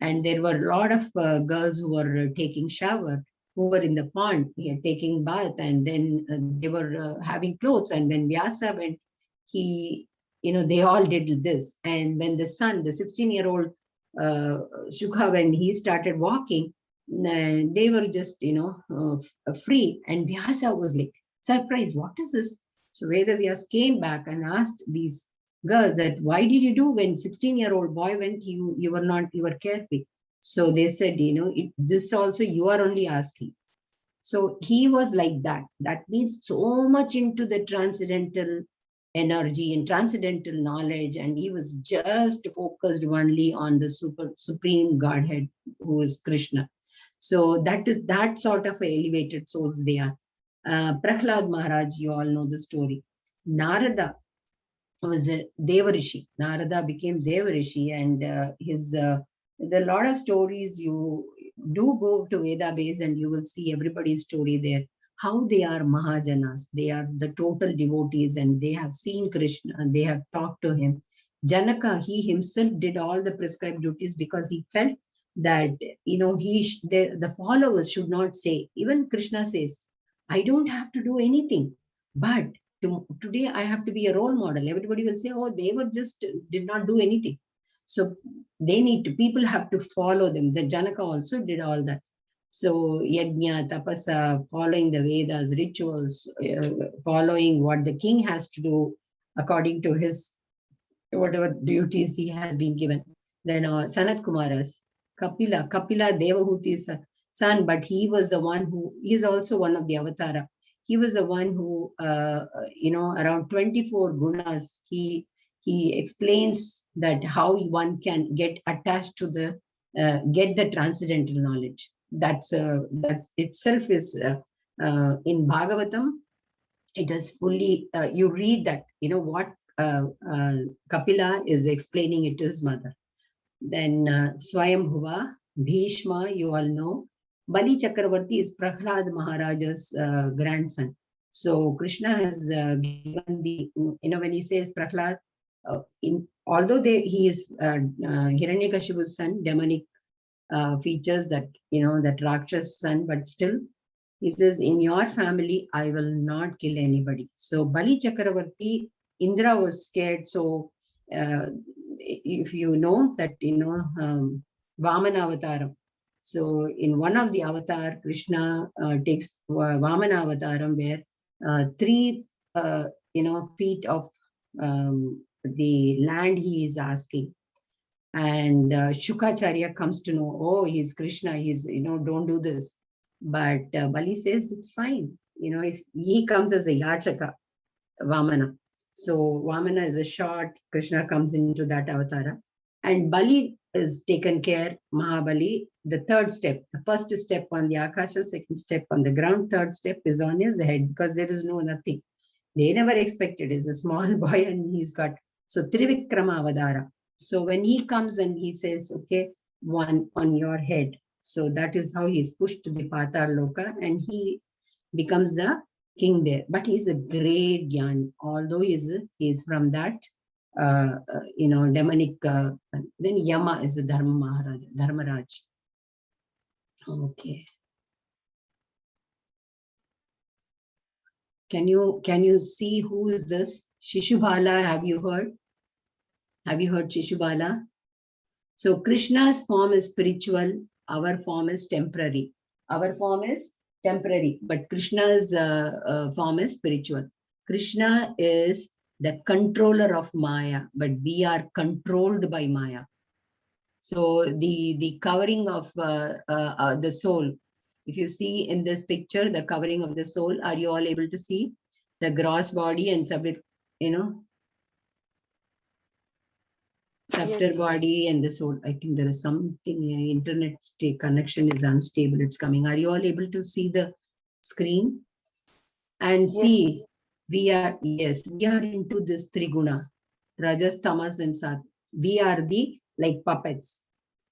S1: And there were a lot of girls who were taking shower, who were in the pond taking bath, and then they were having clothes. And when Vyasa went, they all did this. And when the son, the 16-year-old Shukha, when he started walking, they were just free. And Vyasa was like surprised, what is this? So Vedavyas came back and asked these girls that, why did you do when 16-year-old boy went, you were carefree? So they said, this also you are only asking. So he was like that. That means so much into the transcendental energy and transcendental knowledge, and he was just focused only on the supreme Godhead, who is Krishna. So that sort of elevated souls they are. Prahlad Maharaj, you all know the story. Narada was a Devarishi. Narada became Devarishi, and there are a lot of stories. You do go to Veda base and you will see everybody's story there. How they are Mahajanas. They are the total devotees, and they have seen Krishna and they have talked to him. Janaka, he himself did all the prescribed duties because he felt that, the followers should not say, even Krishna says, I don't have to do anything, but today I have to be a role model. Everybody will say, oh, they were just did not do anything. So people have to follow them. The Janaka also did all that. So yajna, tapasa, following the Vedas, rituals, following what the king has to do according to his whatever duties he has been given. Then Sanat Kumaras, Kapila Devahuti's son, but he was the one who is also one of the avatara. he was the one who, around 24 gunas, he explains that how one can get attached to the, get the transcendental knowledge. That's itself is in Bhagavatam. It is fully, you read that, what Kapila is explaining it to his mother. Then Swayambhuva, Bhishma, you all know. Bali Chakravarti is Prahlad Maharaja's grandson. So Krishna has given the, when he says Prahlad, although he is Hiranyakashipu's son, demonic features, that, that Rakshas son, but still, he says, in your family, I will not kill anybody. So Bali Chakravarti, Indra was scared. So if you know that, Vamana Avataram. So in one of the avatar, Krishna takes Vamana Avataram, where 3 feet of the land he is asking. And Shukacharya comes to know, oh, he's Krishna, he's, don't do this. But Bali says, it's fine. If he comes as a Yachaka, Vamana. So Vamana is a short, Krishna comes into that avatara. And Bali is taken care, Mahabali, the 3rd step. The first step on the Akasha, 2nd step on the ground, 3rd step is on his head, because there is nothing. They never expected. He's a small boy and he's got, so Trivikrama Avadara. So when he comes and he says, okay, one on your head. So that is how he is pushed to the Patal Loka, and he becomes the king there. But he's a great Jnani, although he is from that, demonic. Then Yama is the Dharmaraj. Okay. Can you see who is this? Shishubala, have you heard? Have you heard Shishubala? So Krishna's form is spiritual, our form is temporary. Our form is temporary, but Krishna's form is spiritual. Krishna is the controller of Maya, but we are controlled by Maya. So the covering of the soul, if you see in this picture, the covering of the soul, are you all able to see the gross body and subtle, subtle body and the soul? I think there is something, internet connection is unstable, it's coming. Are you all able to see the screen? And see, we are into this Triguna, Rajas, Tamas and Sat. We are like puppets.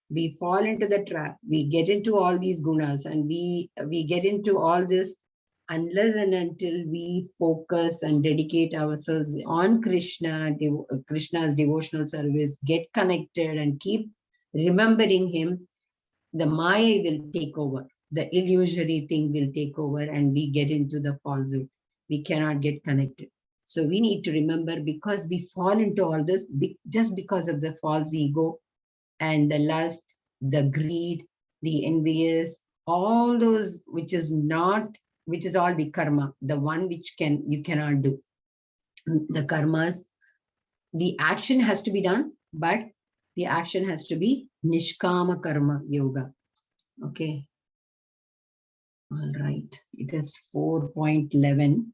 S1: We fall into the trap. We get into all these gunas, and we get into all this unless and until we focus and dedicate ourselves on Krishna's devotional service, get connected and keep remembering him. The Maya will take over. The illusory thing will take over, and we get into the falsehood. We cannot get connected. So we need to remember, because we fall into all this just because of the false ego and the lust, the greed, the envious, all those which is all vikarma, the one which you cannot do. The karmas, the action has to be done, but the action has to be nishkama karma yoga. Okay. All right. It is 4.11.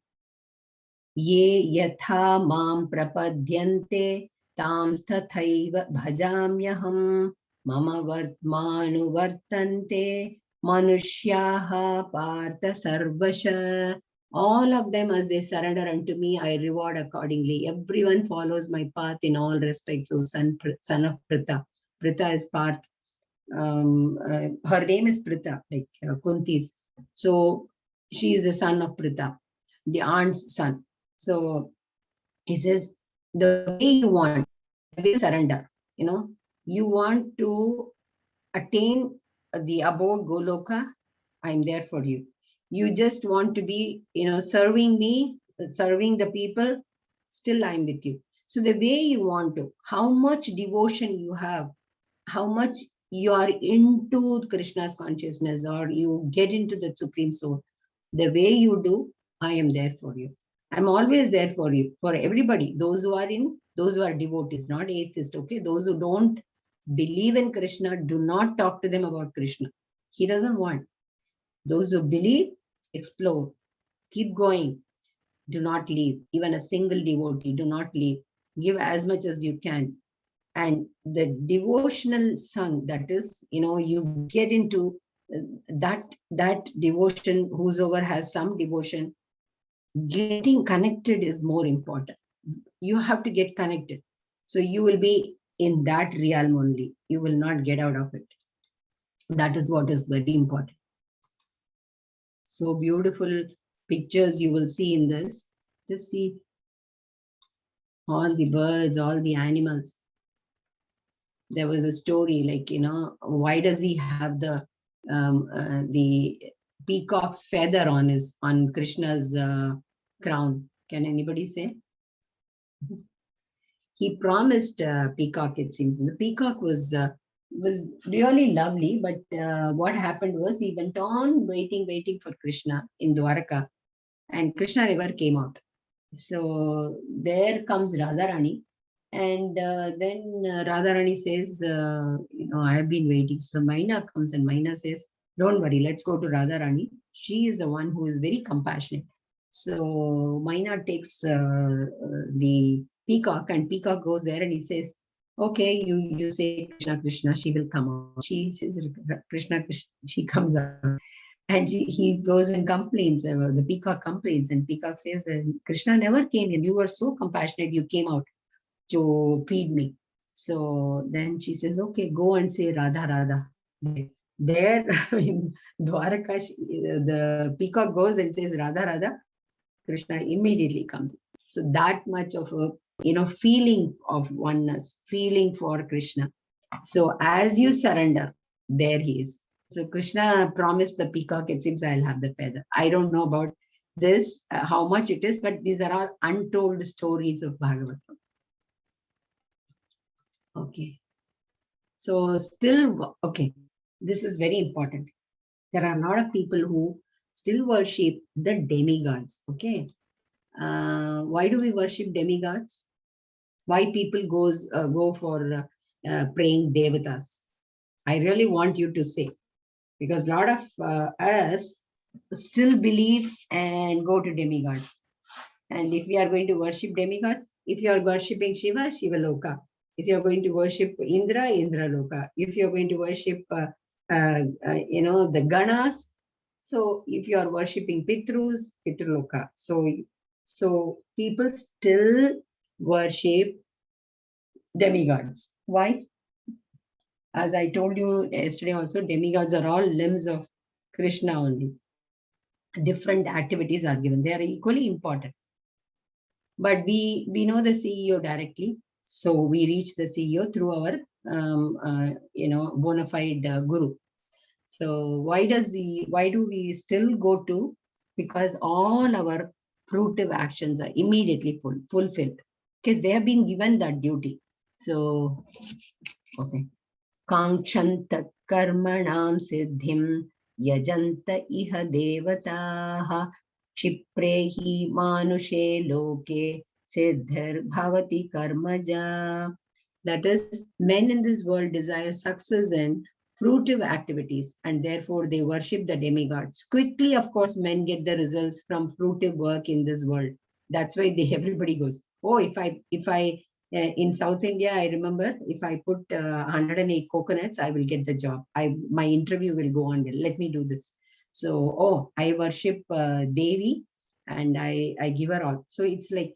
S1: Ye yatha mam prapadyante tam tathaiva bhajamyaham mama vartmanu vartante manushyaha partha sarvasha. All of them, as they surrender unto me, I reward accordingly. Everyone follows my path in all respects. O son of Pritha. Pritha is part. Her name is Pritha, like Kunti's. So she is the son of Pritha, the aunt's son. So he says, the way you want, the way surrender, you want to attain the abode Goloka, I'm there for you. You just want to be, serving me, serving the people, still I'm with you. So the way you want to, how much devotion you have, how much you are into Krishna's consciousness, or you get into the Supreme Soul, the way you do, I am there for you. I'm always there for you, for everybody. Those who are devotees, not atheists, okay? Those who don't believe in Krishna, do not talk to them about Krishna. He doesn't want. Those who believe, explore. Keep going. Do not leave. Even a single devotee, do not leave. Give as much as you can. And the devotional song, that is, you get into that devotion. Whosoever has some devotion, getting connected is more important. You have to get connected. So you will be in that realm only. You will not get out of it. That is what is very important. So beautiful pictures you will see in this. Just see all the birds, all the animals. There was a story like, why does he have the peacock's feather on Krishna's crown? Can anybody say? He promised peacock, it seems. And the peacock was really lovely, but what happened was he went on waiting for Krishna in Dwaraka, and Krishna never came out. So there comes Radharani, and then Radharani says, I have been waiting. So Maina comes, and Maina says, don't worry, let's go to Radharani. She is the one who is very compassionate. So Maina takes the peacock, and peacock goes there, and he says, okay, you say Krishna, Krishna, she will come out. She says Krishna, Krishna, she comes out. And he goes and complains, the peacock complains, and peacock says, Krishna never came in. You were so compassionate, you came out to feed me. So then she says, okay, go and say Radha, Radha. There in Dwaraka, the peacock goes and says Radha, Radha. Krishna immediately comes. So that much of a feeling of oneness, feeling for Krishna. So as you surrender, there he is. So Krishna promised the peacock, it seems I'll have the feather. I don't know about this, how much it is, but these are all untold stories of Bhagavatam. Okay. So still, okay, this is very important. There are a lot of people who still worship the demigods. Okay. Why do we worship demigods? Why people go for praying devatas? I really want you to say, because a lot of us still believe and go to demigods. And if we are going to worship demigods, if you are worshipping Shiva, Shiva Loka. If you are going to worship Indra, Indra Loka. If you are going to worship, the Ganas, so if you are worshipping Pitrus, Pitruloka. So people still worship demigods. Why? As I told you yesterday also, demigods are all limbs of Krishna only. Different activities are given. They are equally important. But we know the CEO directly. So we reach the CEO through our, bona fide guru. So why do we still go to? Because all our fruitive actions are immediately fulfilled. Because they have been given that duty. So, okay. Kankshanta karmanam siddhim yajanta iha devataha Kshiprehi manushe loke siddhir bhavati karmaja. That is, men in this world desire success in fruitive activities, and therefore they worship the demigods. Quickly, of course, men get the results from fruitive work in this world. That's why everybody goes, oh, if I in South India, I remember if I put 108 coconuts, I will get the job. My interview will go on. Let me do this. So, oh, I worship Devi and I give her all. So it's like,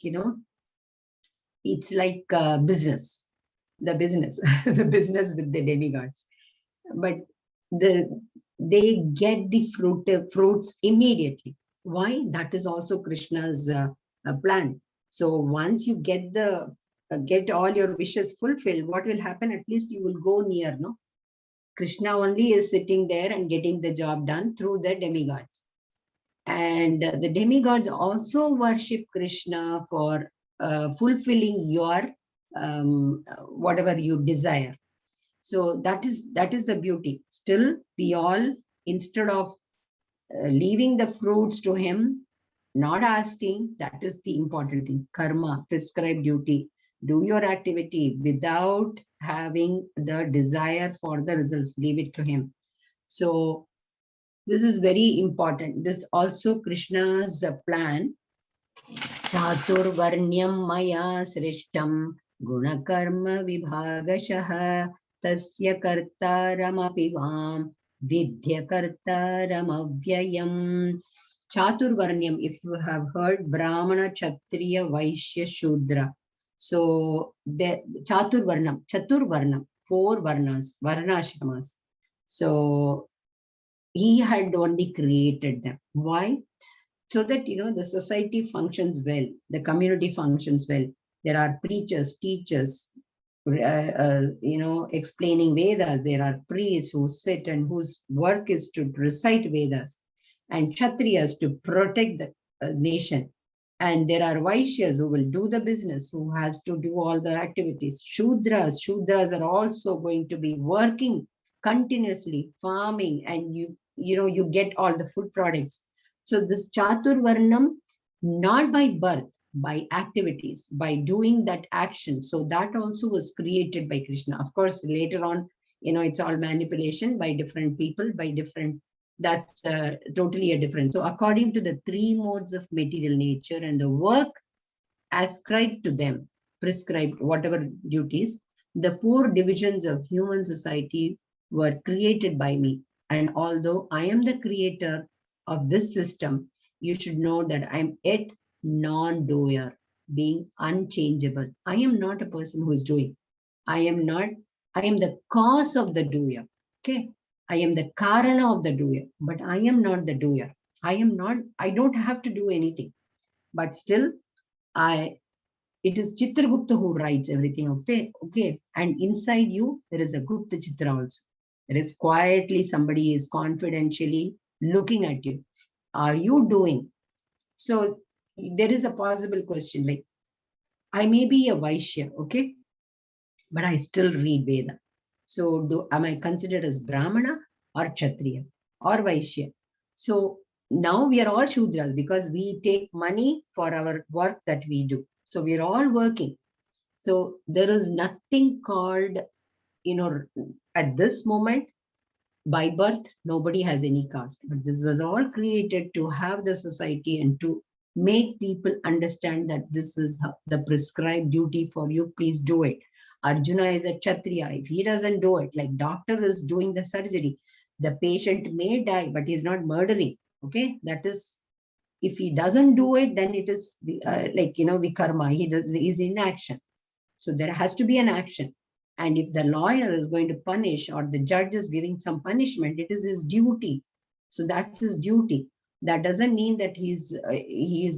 S1: it's like business, the business with the demigods. But they get the fruits immediately. Why? That is also Krishna's plan. So once you get all your wishes fulfilled, what will happen? At least you will go near, no? Krishna only is sitting there and getting the job done through the demigods. And the demigods also worship Krishna for fulfilling your whatever you desire. So that is the beauty. Still, we all, instead of leaving the fruits to him, not asking, that is the important thing. Karma, prescribed duty. Do your activity without having the desire for the results. Leave it to him. So This is very important. This also Krishna's plan. Chaturvarnyam maya srishtam gunakarma vibhagashah tasya kartaramapi vam vidya kartaram avyayam. Chaturvarnyam, if you have heard, Brahmana, Kshatriya, Vaishya, Shudra. So the Chaturvarnam, 4 varnas, varnashramas. So he had only created them. Why? So that, the society functions well, the community functions well. There are preachers, teachers, explaining Vedas. There are priests who sit and whose work is to recite Vedas, and Kshatriyas to protect the nation. And there are Vaishyas who will do the business, who has to do all the activities. Shudras are also going to be working continuously, farming, and you get all the food products. So this Chaturvarnam, not by birth, by activities, by doing that action. So that also was created by Krishna. Of course, later on, it's all manipulation by different people, by different, that's totally a different. So according to the 3 modes of material nature and the work ascribed to them, prescribed whatever duties, the 4 divisions of human society were created by me. And although I am the creator of this system, you should know that I'm yet non-doer, being unchangeable. I am not a person who is doing. I am the cause of the doer. Okay. I am the karana of the doer, but I am not the doer. I don't have to do anything. But still, it is Chitragupta who writes everything. Okay. And inside you, there is a Gupta Chitra also. There is quietly somebody is confidentially looking at you. Are you doing? So there is a possible question like, I may be a Vaishya, okay, but I still read Veda. So am I considered as Brahmana or Kshatriya or Vaishya? So now we are all Shudras because we take money for our work that we do. So we are all working. So there is nothing called, at this moment, by birth, nobody has any caste. But this was all created to have the society and to make people understand that this is the prescribed duty for you. Please do it. Arjuna is a Kshatriya. If he doesn't do it, like doctor is doing the surgery, the patient may die, but he's not murdering. Okay, that is, if he doesn't do it, then it is vikarma. He's in action. So there has to be an action. And if the lawyer is going to punish or the judge is giving some punishment, it is his duty. So that's his duty. That doesn't mean that he's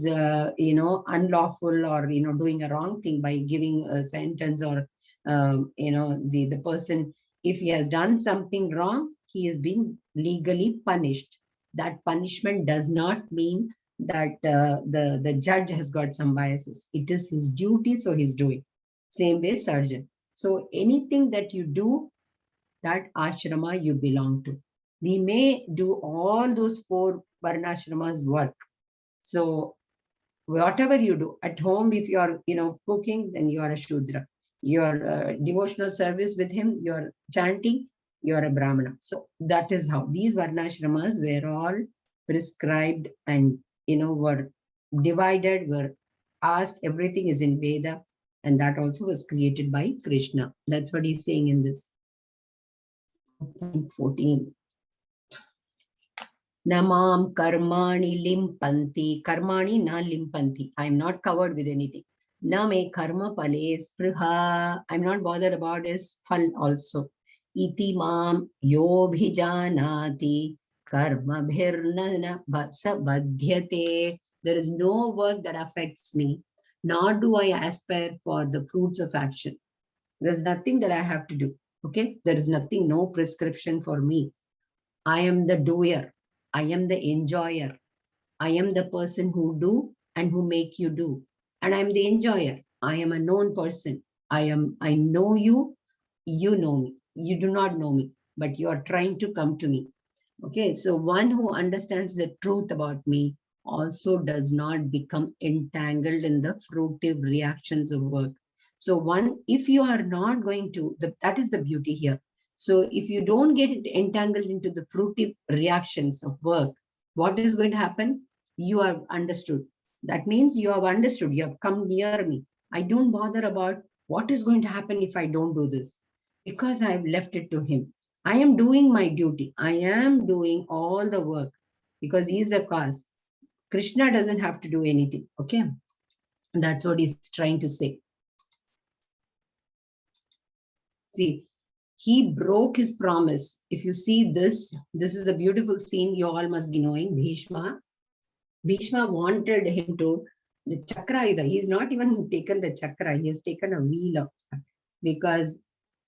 S1: unlawful or doing a wrong thing by giving a sentence or the person, if he has done something wrong, he is being legally punished. That punishment does not mean that the judge has got some biases. It is his duty, so he's doing. Same way, surgeon. So anything that you do, that ashrama you belong to. We may do all those 4 varnashramas work. So whatever you do at home, if you are, cooking, then you are a Shudra. Your devotional service with him, you are chanting, you are a Brahmana. So that is how these varnashramas were all prescribed and, were divided, were asked. Everything is in Veda. And that also was created by Krishna. That's what he's saying in this. 14. Namam karmani limpanti. Karmani na limpanti. I'm not covered with anything. Name karma pale spriha. I'm not bothered about his fal also. Iti mam yobhijanati karma bhirna badhyate. There is no work that affects me, nor do I aspire for the fruits of action. There's nothing that I have to do. Okay. There is nothing, no prescription for me. I am the doer. I am the enjoyer. I am the person who do and who make you do. And I'm the enjoyer. I am a known person. I know you, you know me. You do not know me, but you are trying to come to me. Okay, so one who understands the truth about me also does not become entangled in the fruitive reactions of work. So if you are not going to, that is the beauty here. So if you don't get entangled into the fruitive reactions of work, what is going to happen? You have understood. That means you have understood, you have come near me. I don't bother about what is going to happen if I don't do this, because I have left it to him. I am doing my duty. I am doing all the work because he is the cause. Krishna doesn't have to do anything. Okay. That's what he's trying to say. See, he broke his promise. If you see this, this is a beautiful scene you all must be knowing. Bhishma. Bhishma wanted him to, the chakra either. He's not even taken the chakra. He has taken a wheel of, because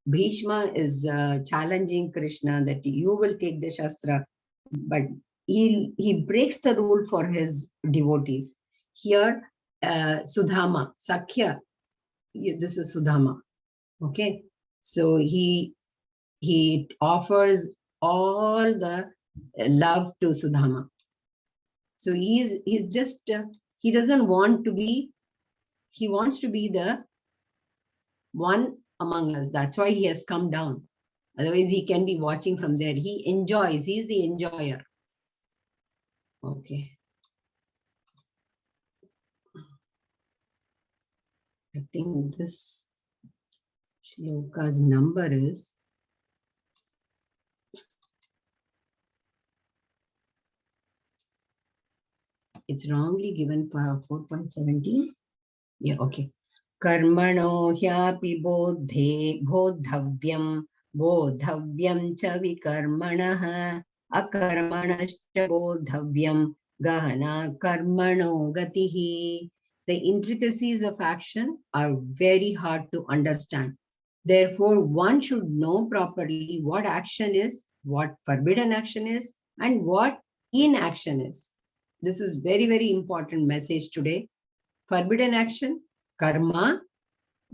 S1: Bhishma is challenging Krishna that you will take the Shastra, but he breaks the rule for his devotees. Here, Sudama, Sakhya, this is Sudama. Okay, so he offers all the love to Sudama. So he's just he doesn't want to be, he wants to be the one among us. That's why he has come down. Otherwise, he can be watching from there. He enjoys. He's the enjoyer. Okay. I think this shloka's number is it's wrongly given for 4.17. Yeah, okay. Karmano hyapi bodhe bodhavyam bodhavyam cha vikarmanah akarmanascha bodhavyam gahana karmano gatihi. The intricacies of action are very hard to understand. Therefore, one should know properly what action is, what forbidden action is, and what inaction is. This is very, very important message today. Forbidden action, karma,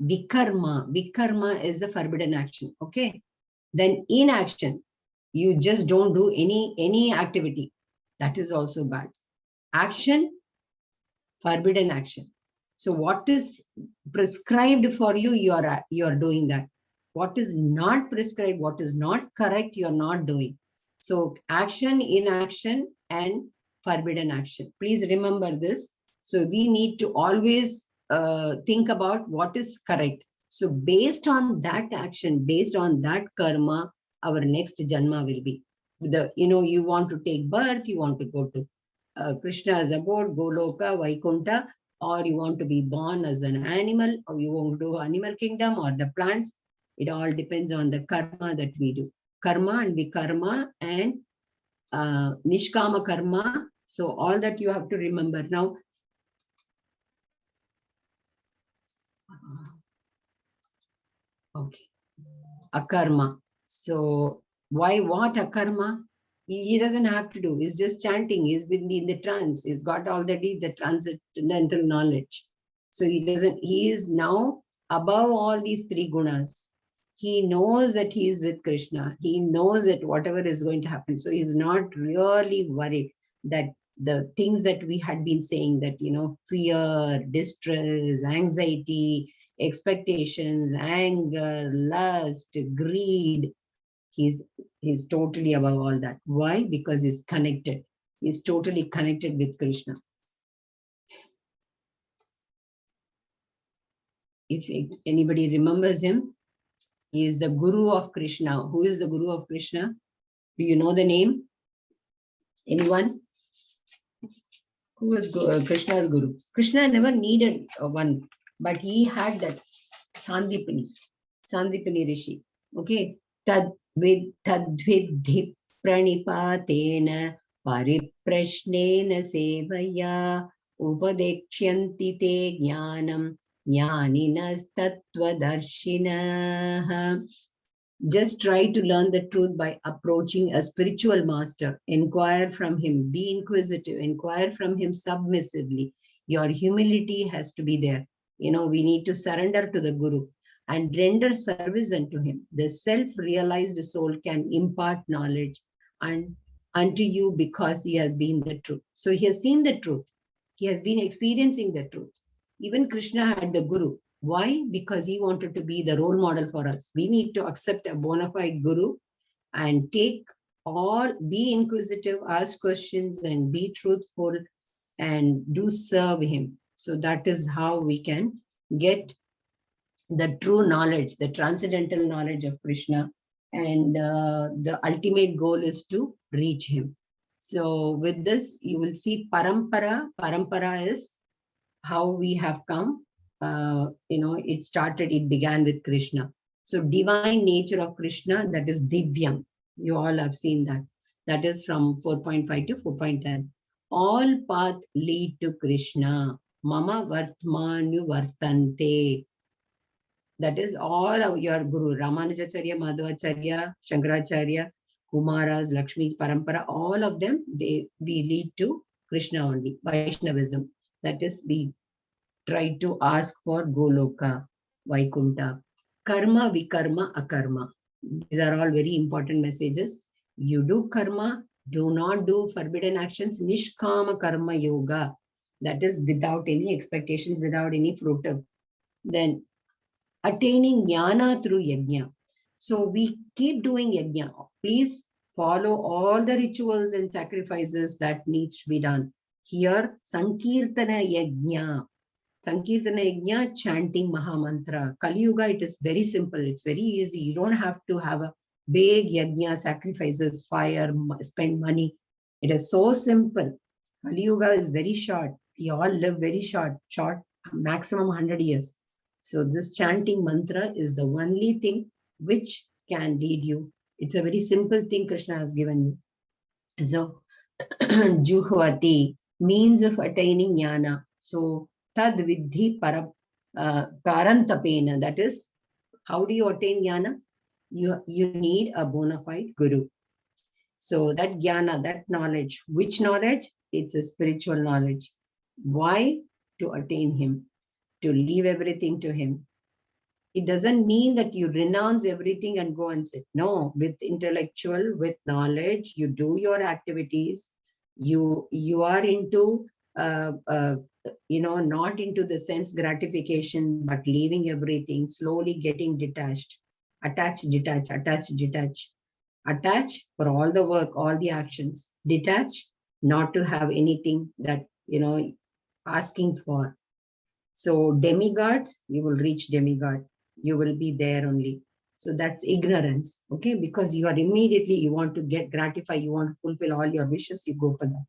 S1: vikarma. Vikarma is the forbidden action. Okay. Then inaction, you just don't do any activity. That is also bad. Action, forbidden action. So what is prescribed for you, you are doing that. What is not prescribed, what is not correct, you are not doing. So action, inaction, and forbidden action. Please remember this. So we need to always think about what is correct. So based on that action, based on that karma, our next janma will be. You want to take birth, you want to go to Krishna's abode, Goloka, Vaikunta, or you want to be born as an animal, or you want to do animal kingdom or the plants. It all depends on the karma that we do. Karma and vikarma and nishkama karma. So all that you have to remember. Now, okay, akarma. So why what akarma? He doesn't have to do. He's just chanting. He's been in the trance. He's got already the transcendental knowledge. So he is now above all these three gunas. He knows that he is with Krishna. He knows that whatever is going to happen. So he's not really worried that the things that we had been saying, that, fear, distress, anxiety, expectations, anger, lust, greed, he's totally above all that. Why? Because he's connected. He's totally connected with Krishna. If anybody remembers him, he is the Guru of Krishna. Who is the Guru of Krishna? Do you know the name? Anyone? Who is Krishna's Guru? Krishna never needed one, but he had that Sandipani Rishi. Okay. Tadvidhi pranipatena pariprashnena sevaya upadekshyanti te jnanam jnaninas tattvadarshinaha. Just try to learn the truth by approaching a spiritual master. Inquire from him. Be inquisitive. Inquire from him submissively. Your humility has to be there. We need to surrender to the Guru and render service unto him. The self-realized soul can impart knowledge unto you because he has been the truth. So he has seen the truth. He has been experiencing the truth. Even Krishna had the Guru. Why? Because he wanted to be the role model for us. We need to accept a bona fide guru and be inquisitive, ask questions, and be truthful, and do serve him. So that is how we can get the true knowledge, the transcendental knowledge of Krishna. And the ultimate goal is to reach him. So with this, you will see parampara. Parampara is how we have come. It began with Krishna. So divine nature of Krishna, that is Divyam. You all have seen that. That is from 4.5 to 4.10. All paths lead to Krishna. Mama Vartmanu Vartante. That is all of your Guru, Ramanujacharya, Madhvacharya, Shankaracharya, Kumaras, Lakshmi, Parampara, all of them, we lead to Krishna only, Vaishnavism. That is, we try to ask for Goloka, Vaikunta. Karma, Vikarma, Akarma. These are all very important messages. You do karma, do not do forbidden actions, Nishkama Karma Yoga. That is without any expectations, without any fruit. Then attaining jnana through yajna. So we keep doing yajna. Please follow all the rituals and sacrifices that needs to be done. Here, Sankirtana yajna. Sankirtana yajna, chanting Mahamantra. Kali Yuga, it is very simple. It's very easy. You don't have to have a big yajna, sacrifices, fire, spend money. It is so simple. Kali Yuga is very short. We all live very short, maximum 100 years. So this chanting mantra is the only thing which can lead you. It's a very simple thing Krishna has given you. So Juhvati, means of attaining jnana. So tad vidhi parantapena, that is, how do you attain jnana? You need a bona fide guru. So that jnana, that knowledge, which knowledge? It's a spiritual knowledge. Why? To attain him, to leave everything to him. It doesn't mean that you renounce everything and go and sit. No, with intellectual, with knowledge, you do your activities. You are into, not into the sense gratification, but leaving everything, slowly getting detached. Attach, detach, attach, detach. Attach for all the work, all the actions. Detach, not to have anything that, asking for. So demigods, you will reach demigod. You will be there only. So that's ignorance, okay? Because you are immediately, you want to get gratified, you want to fulfill all your wishes, you go for that.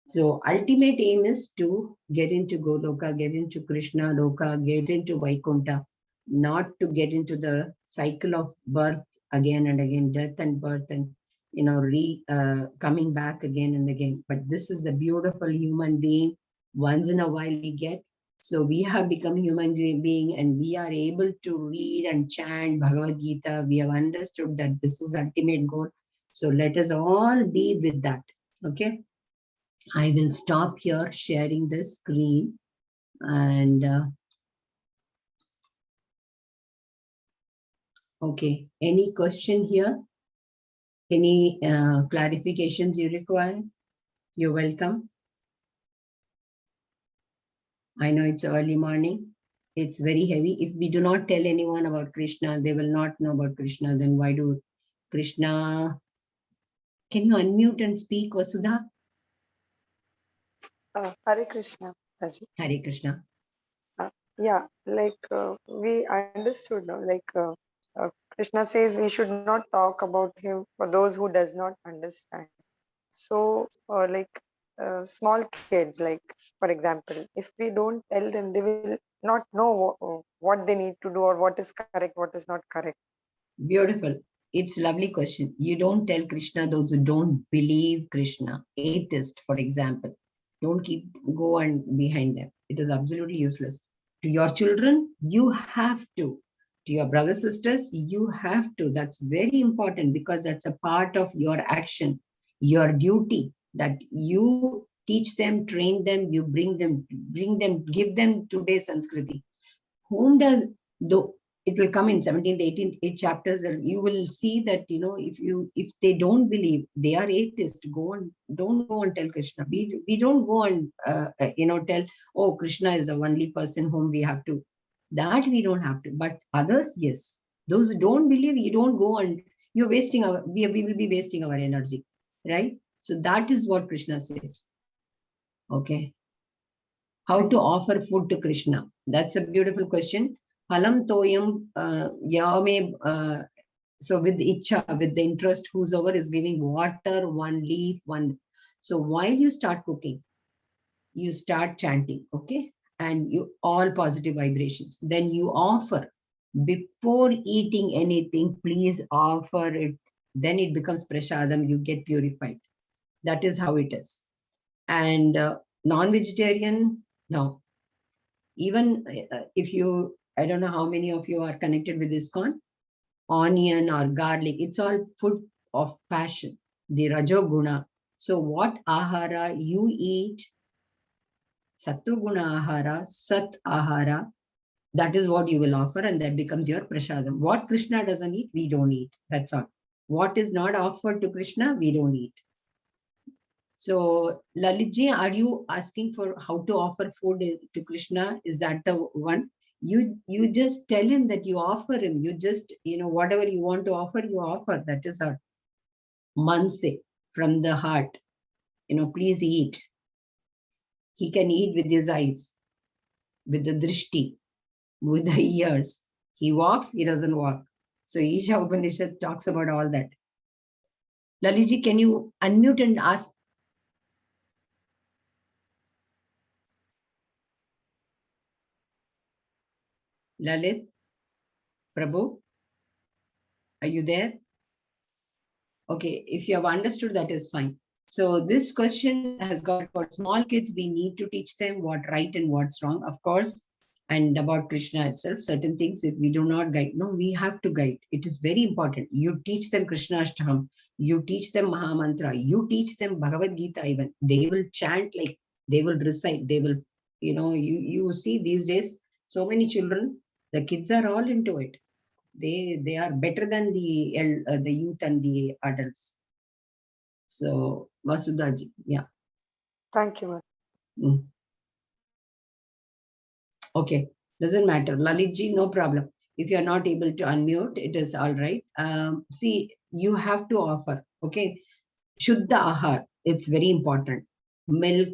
S1: So ultimate aim is to get into Goloka, get into Krishna Loka, get into Vaikunta, not to get into the cycle of birth again and again, death and birth, and coming back again and again. But this is the beautiful human being. Once in a while we get. So we have become human being and we are able to read and chant Bhagavad Gita. We have understood that this is ultimate goal. So let us all be with that. Okay. I will stop here sharing the screen and okay. Any question here? Any clarifications you require? You're welcome. I know it's early morning. It's very heavy. If we do not tell anyone about Krishna, they will not know about Krishna. Then why do Krishna? Can you unmute and speak, Vasudha?
S2: Hare Krishna. Taji.
S1: Hare Krishna.
S2: Yeah, we understood now, Krishna says we should not talk about him for those who does not understand. So, small kids, like for example, if we don't tell them, they will not know what they need to do or what is correct, what is not correct.
S1: Beautiful. It's a lovely question. You don't tell Krishna those who don't believe Krishna, atheist, for example. Don't go and behind them. It is absolutely useless. To your children, you have to. To your brothers, sisters, you have to. That's very important because that's a part of your action, your duty, that you teach them, train them, you bring them, give them today's Sanskriti. Whom does, though it will come in 17th, 18th, 8 chapters, and you will see that, if they don't believe, they are atheist, don't go and tell Krishna. We don't go and, tell, oh, Krishna is the only person whom we have to. That we don't have to. But others, yes. Those who don't believe, you don't go and you're wasting we will be wasting our energy, right? So that is what Krishna says. Okay. How to offer food to Krishna? That's a beautiful question. Phalam toyam yame. So with icha, with the interest, whosoever is giving water, one leaf, one. So while you start cooking, you start chanting, okay? And you all positive vibrations. Then you offer. Before eating anything, please offer it. Then it becomes prasadam, you get purified. That is how it is. And non-vegetarian, no. Even if you, I don't know how many of you are connected with ISKCON, onion or garlic, it's all food of passion, the rajoguna. So what ahara you eat, satuguna ahara, sat ahara, that is what you will offer, and that becomes your prasadam. What Krishna doesn't eat, we don't eat. That's all. What is not offered to Krishna, we don't eat. So, Lalitji, are you asking for how to offer food to Krishna? Is that the one? You just tell him that you offer him. You just, whatever you want to offer, you offer. That is our manse from the heart. Please eat. He can eat with his eyes, with the drishti, with the ears. He walks, he doesn't walk. So Isha Upanishad talks about all that. Lalitji, can you unmute and ask? Lalit, Prabhu, are you there? Okay, if you have understood, that is fine. So this question has got for small kids, we need to teach them what right and what's wrong, of course, and about Krishna itself, certain things, if we do not guide, no, we have to guide. It is very important. You teach them Krishna Ashtakam, you teach them Mahamantra, you teach them Bhagavad Gita even. They will chant, like they will recite, they will, you see these days, so many children, the kids are all into it. They are better than the youth and the adults. So Vasudhaji, yeah.
S2: Thank you, ma'am.
S1: Okay, doesn't matter. Lalitji, no problem. If you are not able to unmute, it is all right. See, you have to offer, okay? Shuddha ahar, it's very important. Milk,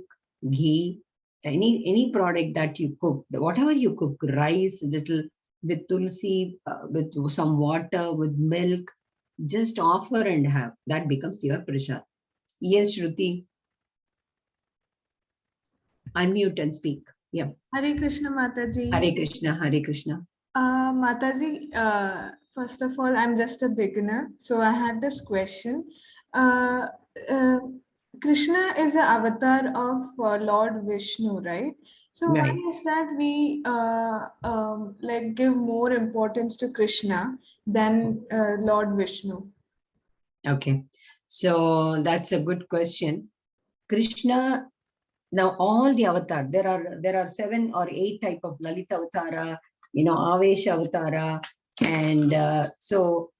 S1: ghee, any product that you cook, whatever you cook, rice, little with tulsi, with some water, with milk, just offer and have. That becomes your prasad. Yes, Shruti. Unmute and speak. Yeah.
S3: Hare Krishna, Mataji.
S1: Hare Krishna, Hare Krishna.
S3: Mataji, first of all, I'm just a beginner. So I had this question. Krishna is an avatar of Lord Vishnu, right? So
S1: Right.
S3: why is that we like give more importance to Krishna than Lord Vishnu?
S1: Okay, so that's a good question. Krishna, now all the avatar, there are 7 or 8 type of Lalita Avatara, Avesha Avatara, and so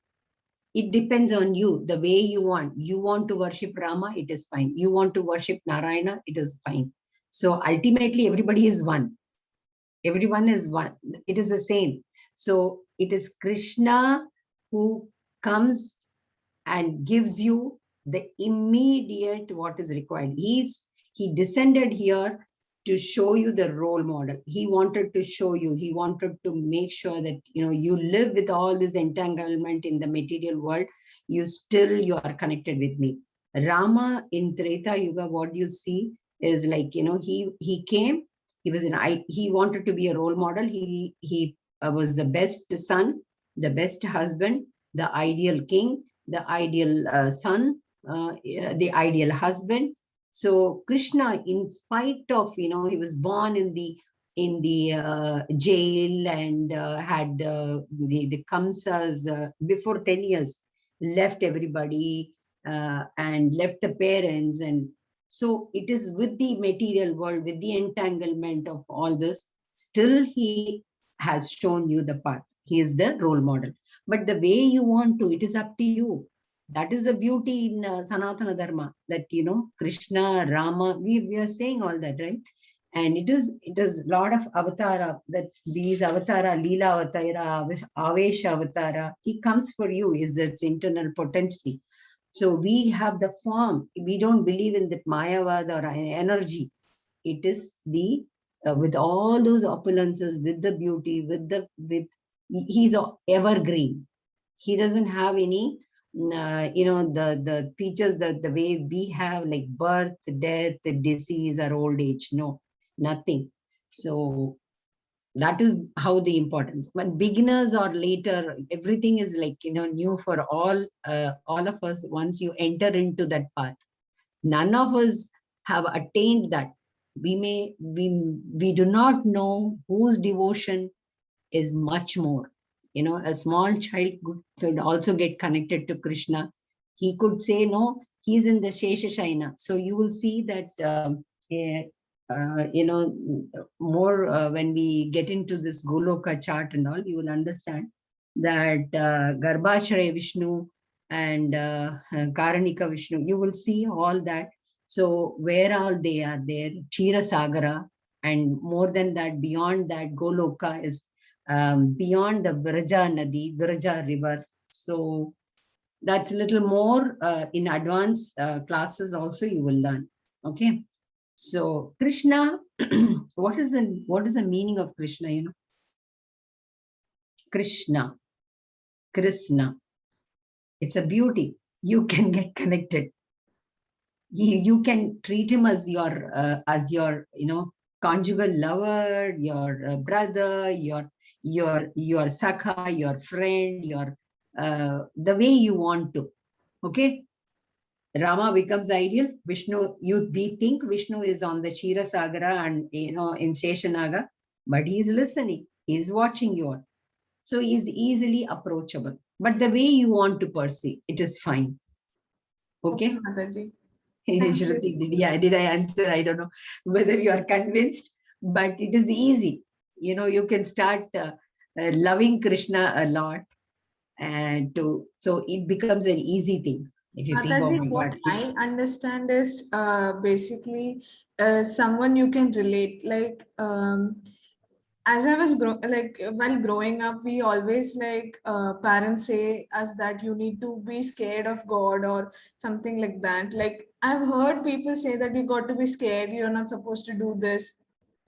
S1: it depends on you, the way you want. You want to worship Rama, it is fine. You want to worship Narayana, it is fine. So ultimately, everybody is one. Everyone is one. It is the same. So it is Krishna who comes and gives you the immediate what is required. He descended here to show you the role model. He wanted to show you, he wanted to make sure that you live with all this entanglement in the material world, you are connected with me. Rama in Treta Yuga, what you see is like, he came, he wanted to be a role model. He was the best son, the best husband, the ideal king, the ideal son, the ideal husband. So Krishna, in spite of, he was born in the jail and had the Kamsas before 10 years, left everybody and left the parents. And so it is with the material world, with the entanglement of all this, still he has shown you the path. He is the role model. But the way you want to, it is up to you. That is the beauty in Sanatana Dharma, that, Krishna, Rama, we are saying all that, right? And it is a lot of avatara, that these avatara, Leela avatara, Avesha avatara, he comes for you, is its internal potency. So we have the form. We don't believe in that Mayavad or energy. It is the with all those opulences, with the beauty, he's evergreen. He doesn't have any the features that the way we have, like birth, death, disease, or old age. No, nothing. So that is how the importance. When beginners or later, everything is like new for all of us. Once you enter into that path, none of us have attained that. We do not know whose devotion is much more. A small child could also get connected to Krishna. He could say, no, he's in the Shesha. So you will see that, more when we get into this Goloka chart and all, you will understand that Garbhashraya Vishnu and Karanika Vishnu, you will see all that. So where all they are there, Kshira Sagara, and more than that, beyond that, Goloka is beyond the Viraja Nadi, Viraja river. So that's a little more in advanced classes also you will learn. Okay. So Krishna, what is the meaning of Krishna? Krishna, it's a beauty. You can get connected. You can treat him as your conjugal lover, your brother, your sakha, your friend, the way you want to. Okay. Rama becomes ideal. Vishnu, we think Vishnu is on the Kshira Sagara and in Sheshanaga, but he's listening, he's watching you all. So he's easily approachable. But the way you want to perceive, it is fine. Okay.
S3: Mataji.
S1: Shruti, did I answer? I don't know whether you are convinced, but it is easy. You can start loving Krishna a lot, and so it becomes an easy thing. If you think, oh
S3: Mataji,
S1: my
S3: what
S1: God,
S3: I understand is basically someone you can relate. Like as I was while growing up, we always parents say us that you need to be scared of God or something like that. Like I've heard people say that you got to be scared. You're not supposed to do this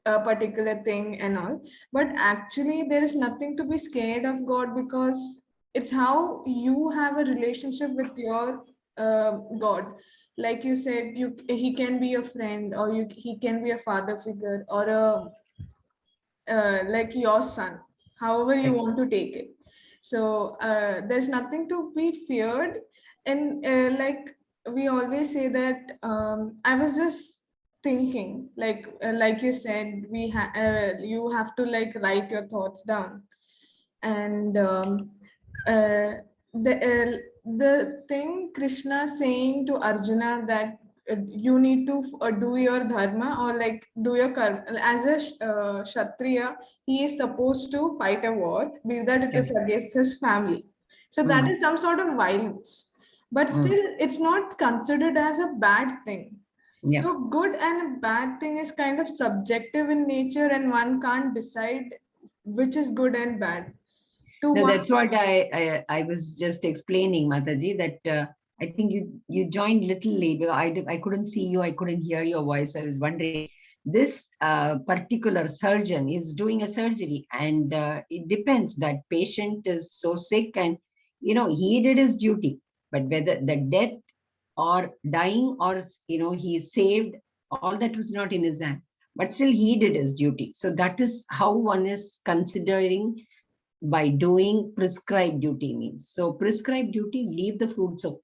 S3: particular thing and all. But actually, there is nothing to be scared of God, because it's how you have a relationship with your God. Like you said, he can be a friend, or he can be a father figure, or a like your son, however you want to take it. So there's nothing to be feared. And like we always say that I was just thinking, like you said, you have to like write your thoughts down. And uh, the thing Krishna saying to Arjuna, that you need to do your dharma, or like do your karma. As a Kshatriya, he is supposed to fight a war, be that it is against his family. So that is some sort of violence. But still, it's not considered as a bad thing.
S1: yeah.
S3: So good and bad thing is kind of subjective in nature, and one can't decide which is good and bad.
S1: No, that's what I was just explaining, Mataji, that I think you joined little late. I couldn't see you, I couldn't hear your voice. I was wondering, this particular surgeon is doing a surgery, and it depends. That patient is so sick, and he did his duty. But whether the death or dying, or he is saved, all that was not in his hand. But still, he did his duty. So that is how one is considering by doing prescribed duty means. So prescribed duty, leave the fruits of,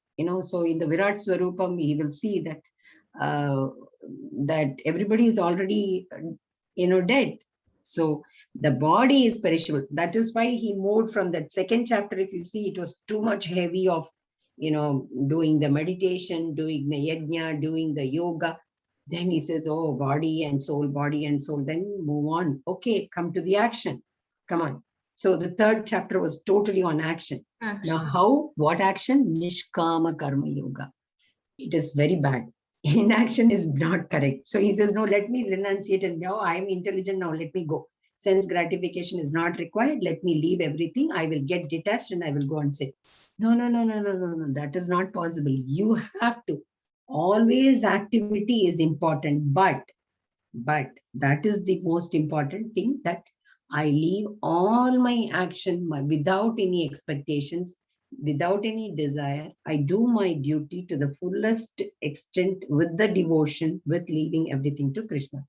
S1: so in the Virat Swarupam, he will see that that everybody is already, dead. So the body is perishable. That is why he moved from that second chapter. If you see, it was too much heavy of, doing the meditation, doing the yajna, doing the yoga. Then he says, oh, body and soul, body and soul. Then move on. Okay, come to the action. Come on. So the third chapter was totally on action. Now, what action? Nishkama Karma Yoga. It is very bad. Inaction is not correct. So he says, no, let me renunciate, and now I'm intelligent, now let me go. Sense gratification is not required. Let me leave everything. I will get detached and I will go and sit. No, no, no, no, no, no, no. That is not possible. You have to. Always activity is important, but that is the most important thing, that I leave all my action without any expectations, without any desire. I do my duty to the fullest extent with the devotion, with leaving everything to Krishna.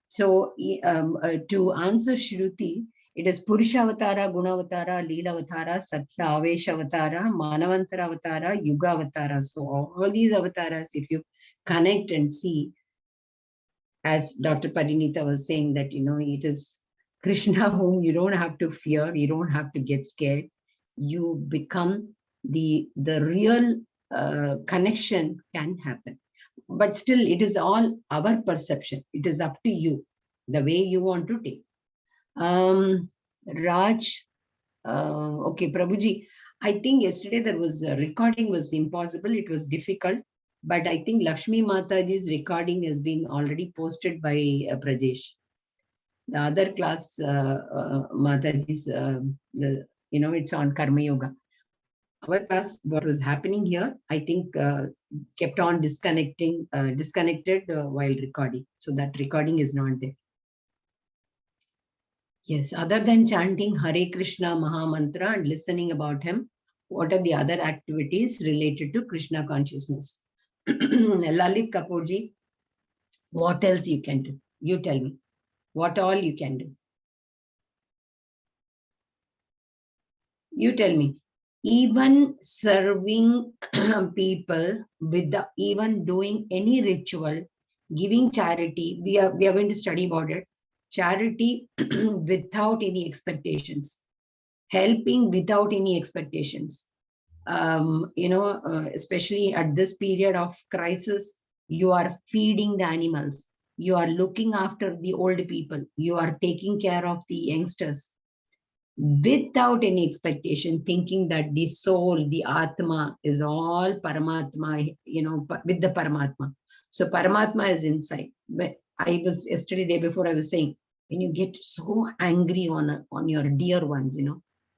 S1: So to answer Shruti, it is Purusha Avatara, Guna Avatara, Leela Avatara, Satya Avesha Avatara, Manavantara Avatara, Yuga Avatara. So all these avatars, if you connect and see, as Dr. Parinita was saying, that, it is Krishna whom you don't have to fear, you don't have to get scared. You become the real connection can happen. But still, it is all our perception. It is up to you, the way you want to take. Raj, okay, Prabhuji, I think yesterday there was a recording was impossible. It was difficult. But I think Lakshmi Mataji's recording has been already posted by Prajesh. The other class, Mataji's, it's on Karma Yoga. Our class, what was happening here, I think kept on disconnected while recording. So that recording is not there. Yes, other than chanting Hare Krishna Maha Mantra and listening about him, what are the other activities related to Krishna consciousness? Lalit Kapoorji, what else you can do? You tell me. What all you can do? You tell me. Even serving people, even doing any ritual, giving charity, we are going to study about it. Charity without any expectations, helping without any expectations. Especially at this period of crisis, you are feeding the animals, you are looking after the old people, you are taking care of the youngsters without any expectation, thinking that the soul, the Atma is all Paramatma, with the Paramatma. So Paramatma is inside. I was yesterday, day before, I was saying, when you get so angry on your dear ones,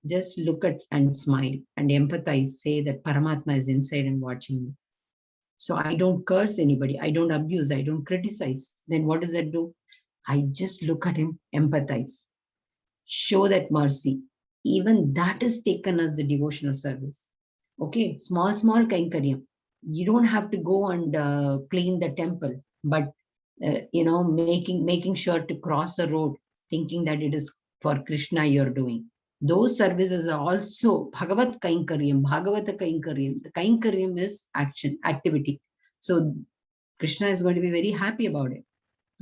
S1: just look at and smile and empathize, say that Paramatma is inside and watching you. So I don't curse anybody, I don't abuse, I don't criticize. Then what does that do? I just look at him, empathize, show that mercy. Even that is taken as the devotional service. Okay, small kainkaryam. You don't have to go and clean the temple, but making sure to cross the road, thinking that it is for Krishna you're doing. Those services are also Bhagavat Kainkaryam, Bhagavata Kainkaryam. The Kainkaryam is action, activity. So Krishna is going to be very happy about it.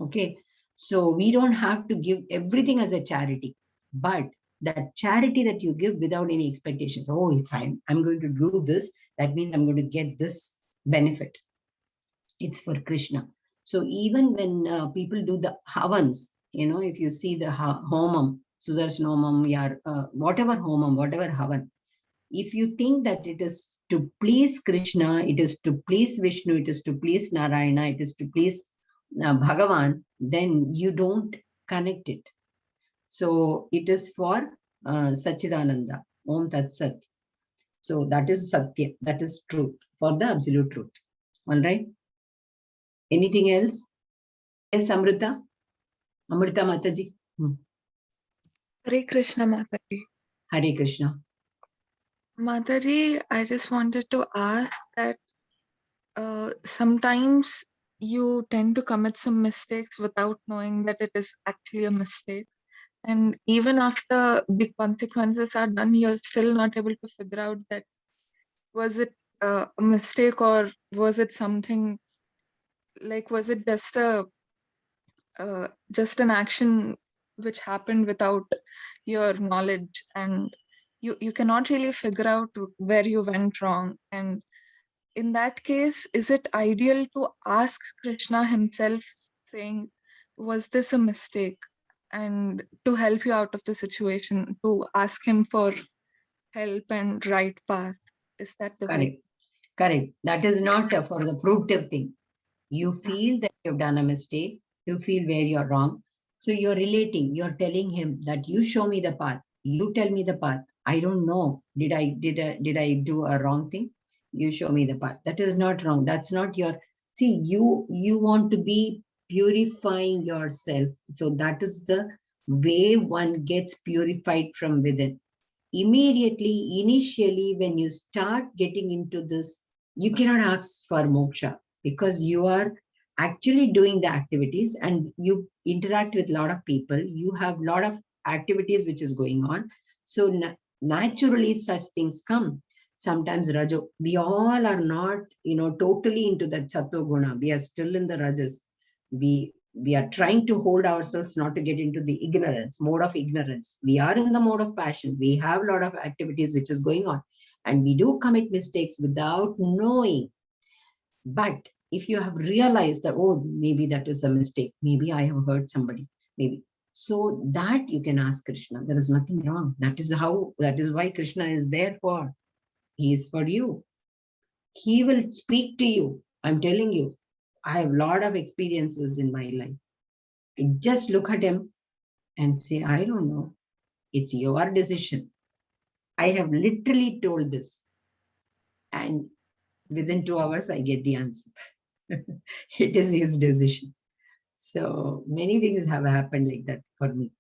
S1: Okay, so we don't have to give everything as a charity, but that charity that you give without any expectations. Oh, if I'm going to do this, that means I'm going to get this benefit. It's for Krishna. So even when people do the havans, if you see the homam, Sudarshan homam, whatever homam, whatever havan, if you think that it is to please Krishna, it is to please Vishnu, it is to please Narayana, it is to please Bhagavan, then you don't connect it. So it is for Sachidananda, Om Tat Sat. So that is Satya, that is truth, for the absolute truth. All right. Anything else? Yes, Amrita? Amrita Mataji?
S4: Hare Krishna, Mataji.
S1: Hare Krishna.
S4: Mataji, I just wanted to ask that sometimes you tend to commit some mistakes without knowing that it is actually a mistake. And even after the consequences are done, you're still not able to figure out that was it a mistake or was it something like, was it just an action which happened without your knowledge, and you cannot really figure out where you went wrong. And in that case, is it ideal to ask Krishna himself, saying, was this a mistake, and to help you out of the situation, to ask him for help and right path? Is that the way?
S1: Correct. That is not for the fruitive thing. You feel that you've done a mistake. You feel where you're wrong. So you're relating, you're telling him that you show me the path. You tell me the path. I don't know. Did I do a wrong thing? You show me the path. That is not wrong. That's not your, see, you want to be purifying yourself. So that is the way one gets purified from within. Immediately, initially, when you start getting into this, you cannot ask for moksha because you are actually doing the activities and you interact with a lot of people. You have a lot of activities which is going on. So naturally, such things come. Sometimes Rajo, we all are not, totally into that Sattva Guna. We are still in the Rajas. We are trying to hold ourselves not to get into the mode of ignorance. We are in the mode of passion. We have a lot of activities which is going on, and we do commit mistakes without knowing. But if you have realized that, oh, maybe that is a mistake, maybe I have hurt somebody, maybe, so that you can ask Krishna. There is nothing wrong. That is why Krishna is there for. He is for you. He will speak to you. I'm telling you, I have a lot of experiences in my life. Just look at him and say, I don't know. It's your decision. I have literally told this. And within 2 hours, I get the answer. It is his decision. So many things have happened like that for me.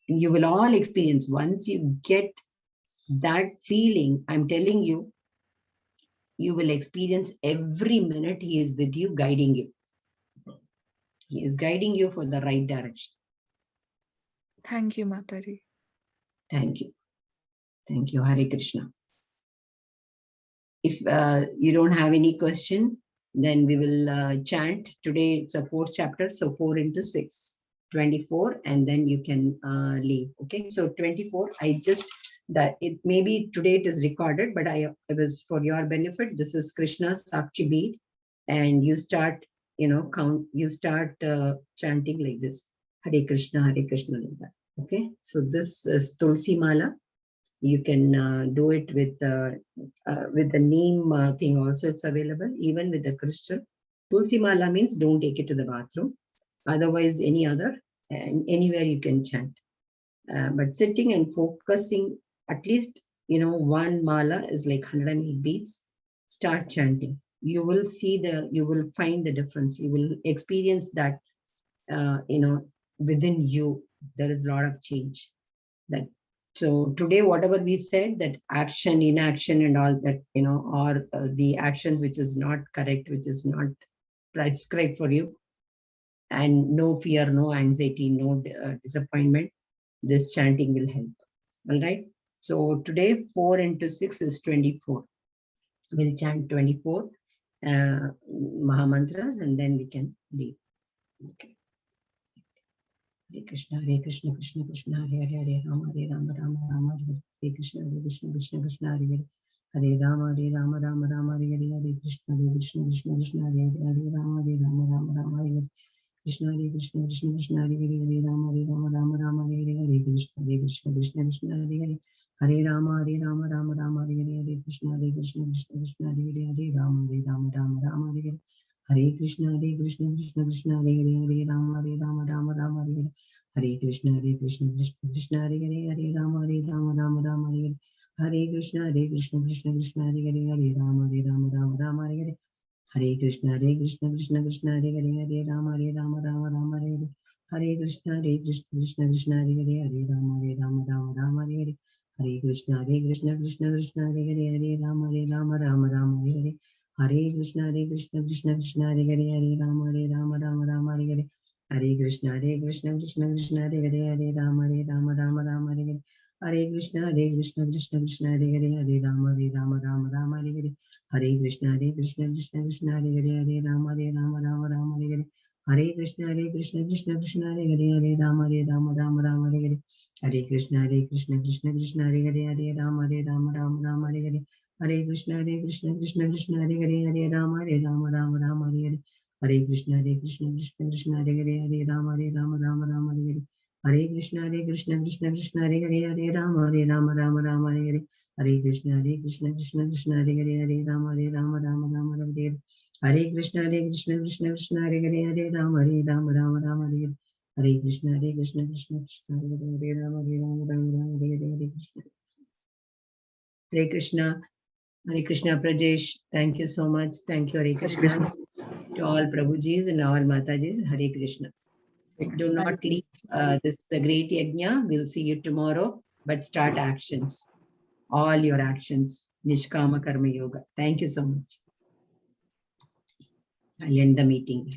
S1: And you will all experience, once you get that feeling, I'm telling you, you will experience every minute he is with you, guiding you. He is guiding you for the right direction.
S4: Thank you, Mataji.
S1: Thank you. Thank you, Hare Krishna. If you don't have any question, then we will chant. Today it's a 4th chapter, so 4 into 6, 24, and then you can leave. Okay, so 24, maybe today it is recorded, but it was for your benefit. This is Krishna's Sakshi bead, and you start, you start chanting like this. Hare Krishna, like that. Okay, so this is Tulsi Mala. You can do it with the neem thing also. It's available even with the crystal. Tulsi Mala means don't take it to the bathroom. Otherwise, anywhere you can chant. But sitting and focusing, at least, one mala is like 108 beads. Start chanting. You will find the difference. You will experience that, within you, there is a lot of change. So today, whatever we said, that action, inaction, and all that, or the actions which is not correct, which is not prescribed for you, and no fear, no anxiety, no disappointment, this chanting will help. All right. So today, 4 into 6 is 24. We'll chant 24 Mahamantras, and then we can leave. Okay. Hare Krishna, Krishna Krishna, Hare Hare, Rama Rama, Hare Krishna, Krishna Krishna, Hare Rama, Rama, Hare Krishna, Krishna, Hare Rama, Rama, Hare Krishna, Krishna, Hare Rama, Rama, Hare Krishna, Krishna, Hare Rama, Rama, Hare Krishna, Krishna, Hare Rama, Hare Hare Krishna, Krishna, Hare Rama, Rama, Hare Krishna, Krishna, Hare Rama, Rama, Hare Krishna, Krishna, Hare Rama, Hare Krishna, Krishna, Hare Rama, Hare Krishna, Krishna, Hare Rama, Hare Hare Krishna, Krishna, Hare Rama, Hare Hare Krishna, Krishna, Hare Rama, Hare Hare Krishna, Krishna, Hare Rama, Hare Hare Krishna, Krishna, Hare Rama, Hare Hare Krishna, Krishna, Hare Rama, Hare Hare Krishna, Krishna, Hare Rama, Hare Hare Krishna, Krishna, Hare Rama, Hare Hare Krishna, Krishna, Hare Rama, Hare Hare Krishna, Krishna, Hare Rama, Hare Hare Krishna, Krishna, Hare Rama, Hare Hare Krishna, Krishna, Hare Rama, Hare Rama, Hare Hare Krishna, Krishna, Hare Rama, Hare Rama, Hare Hare Krishna, Krishna Krishna, Hare Hare, Hare Rama, Rama Rama, Hare Hare Krishna, Krishna Krishna, Hare Rama, Rama Hare Hare Krishna. Hare Krishna. Hare Krishna, Prajesh. Thank you so much. Thank you, Hare Krishna. To all Prabhujis and all Matajis, Hare Krishna. Do not leave this great yajna. We'll see you tomorrow, but start actions. All your actions. Nishkama Karma Yoga. Thank you so much. I'll end the meeting.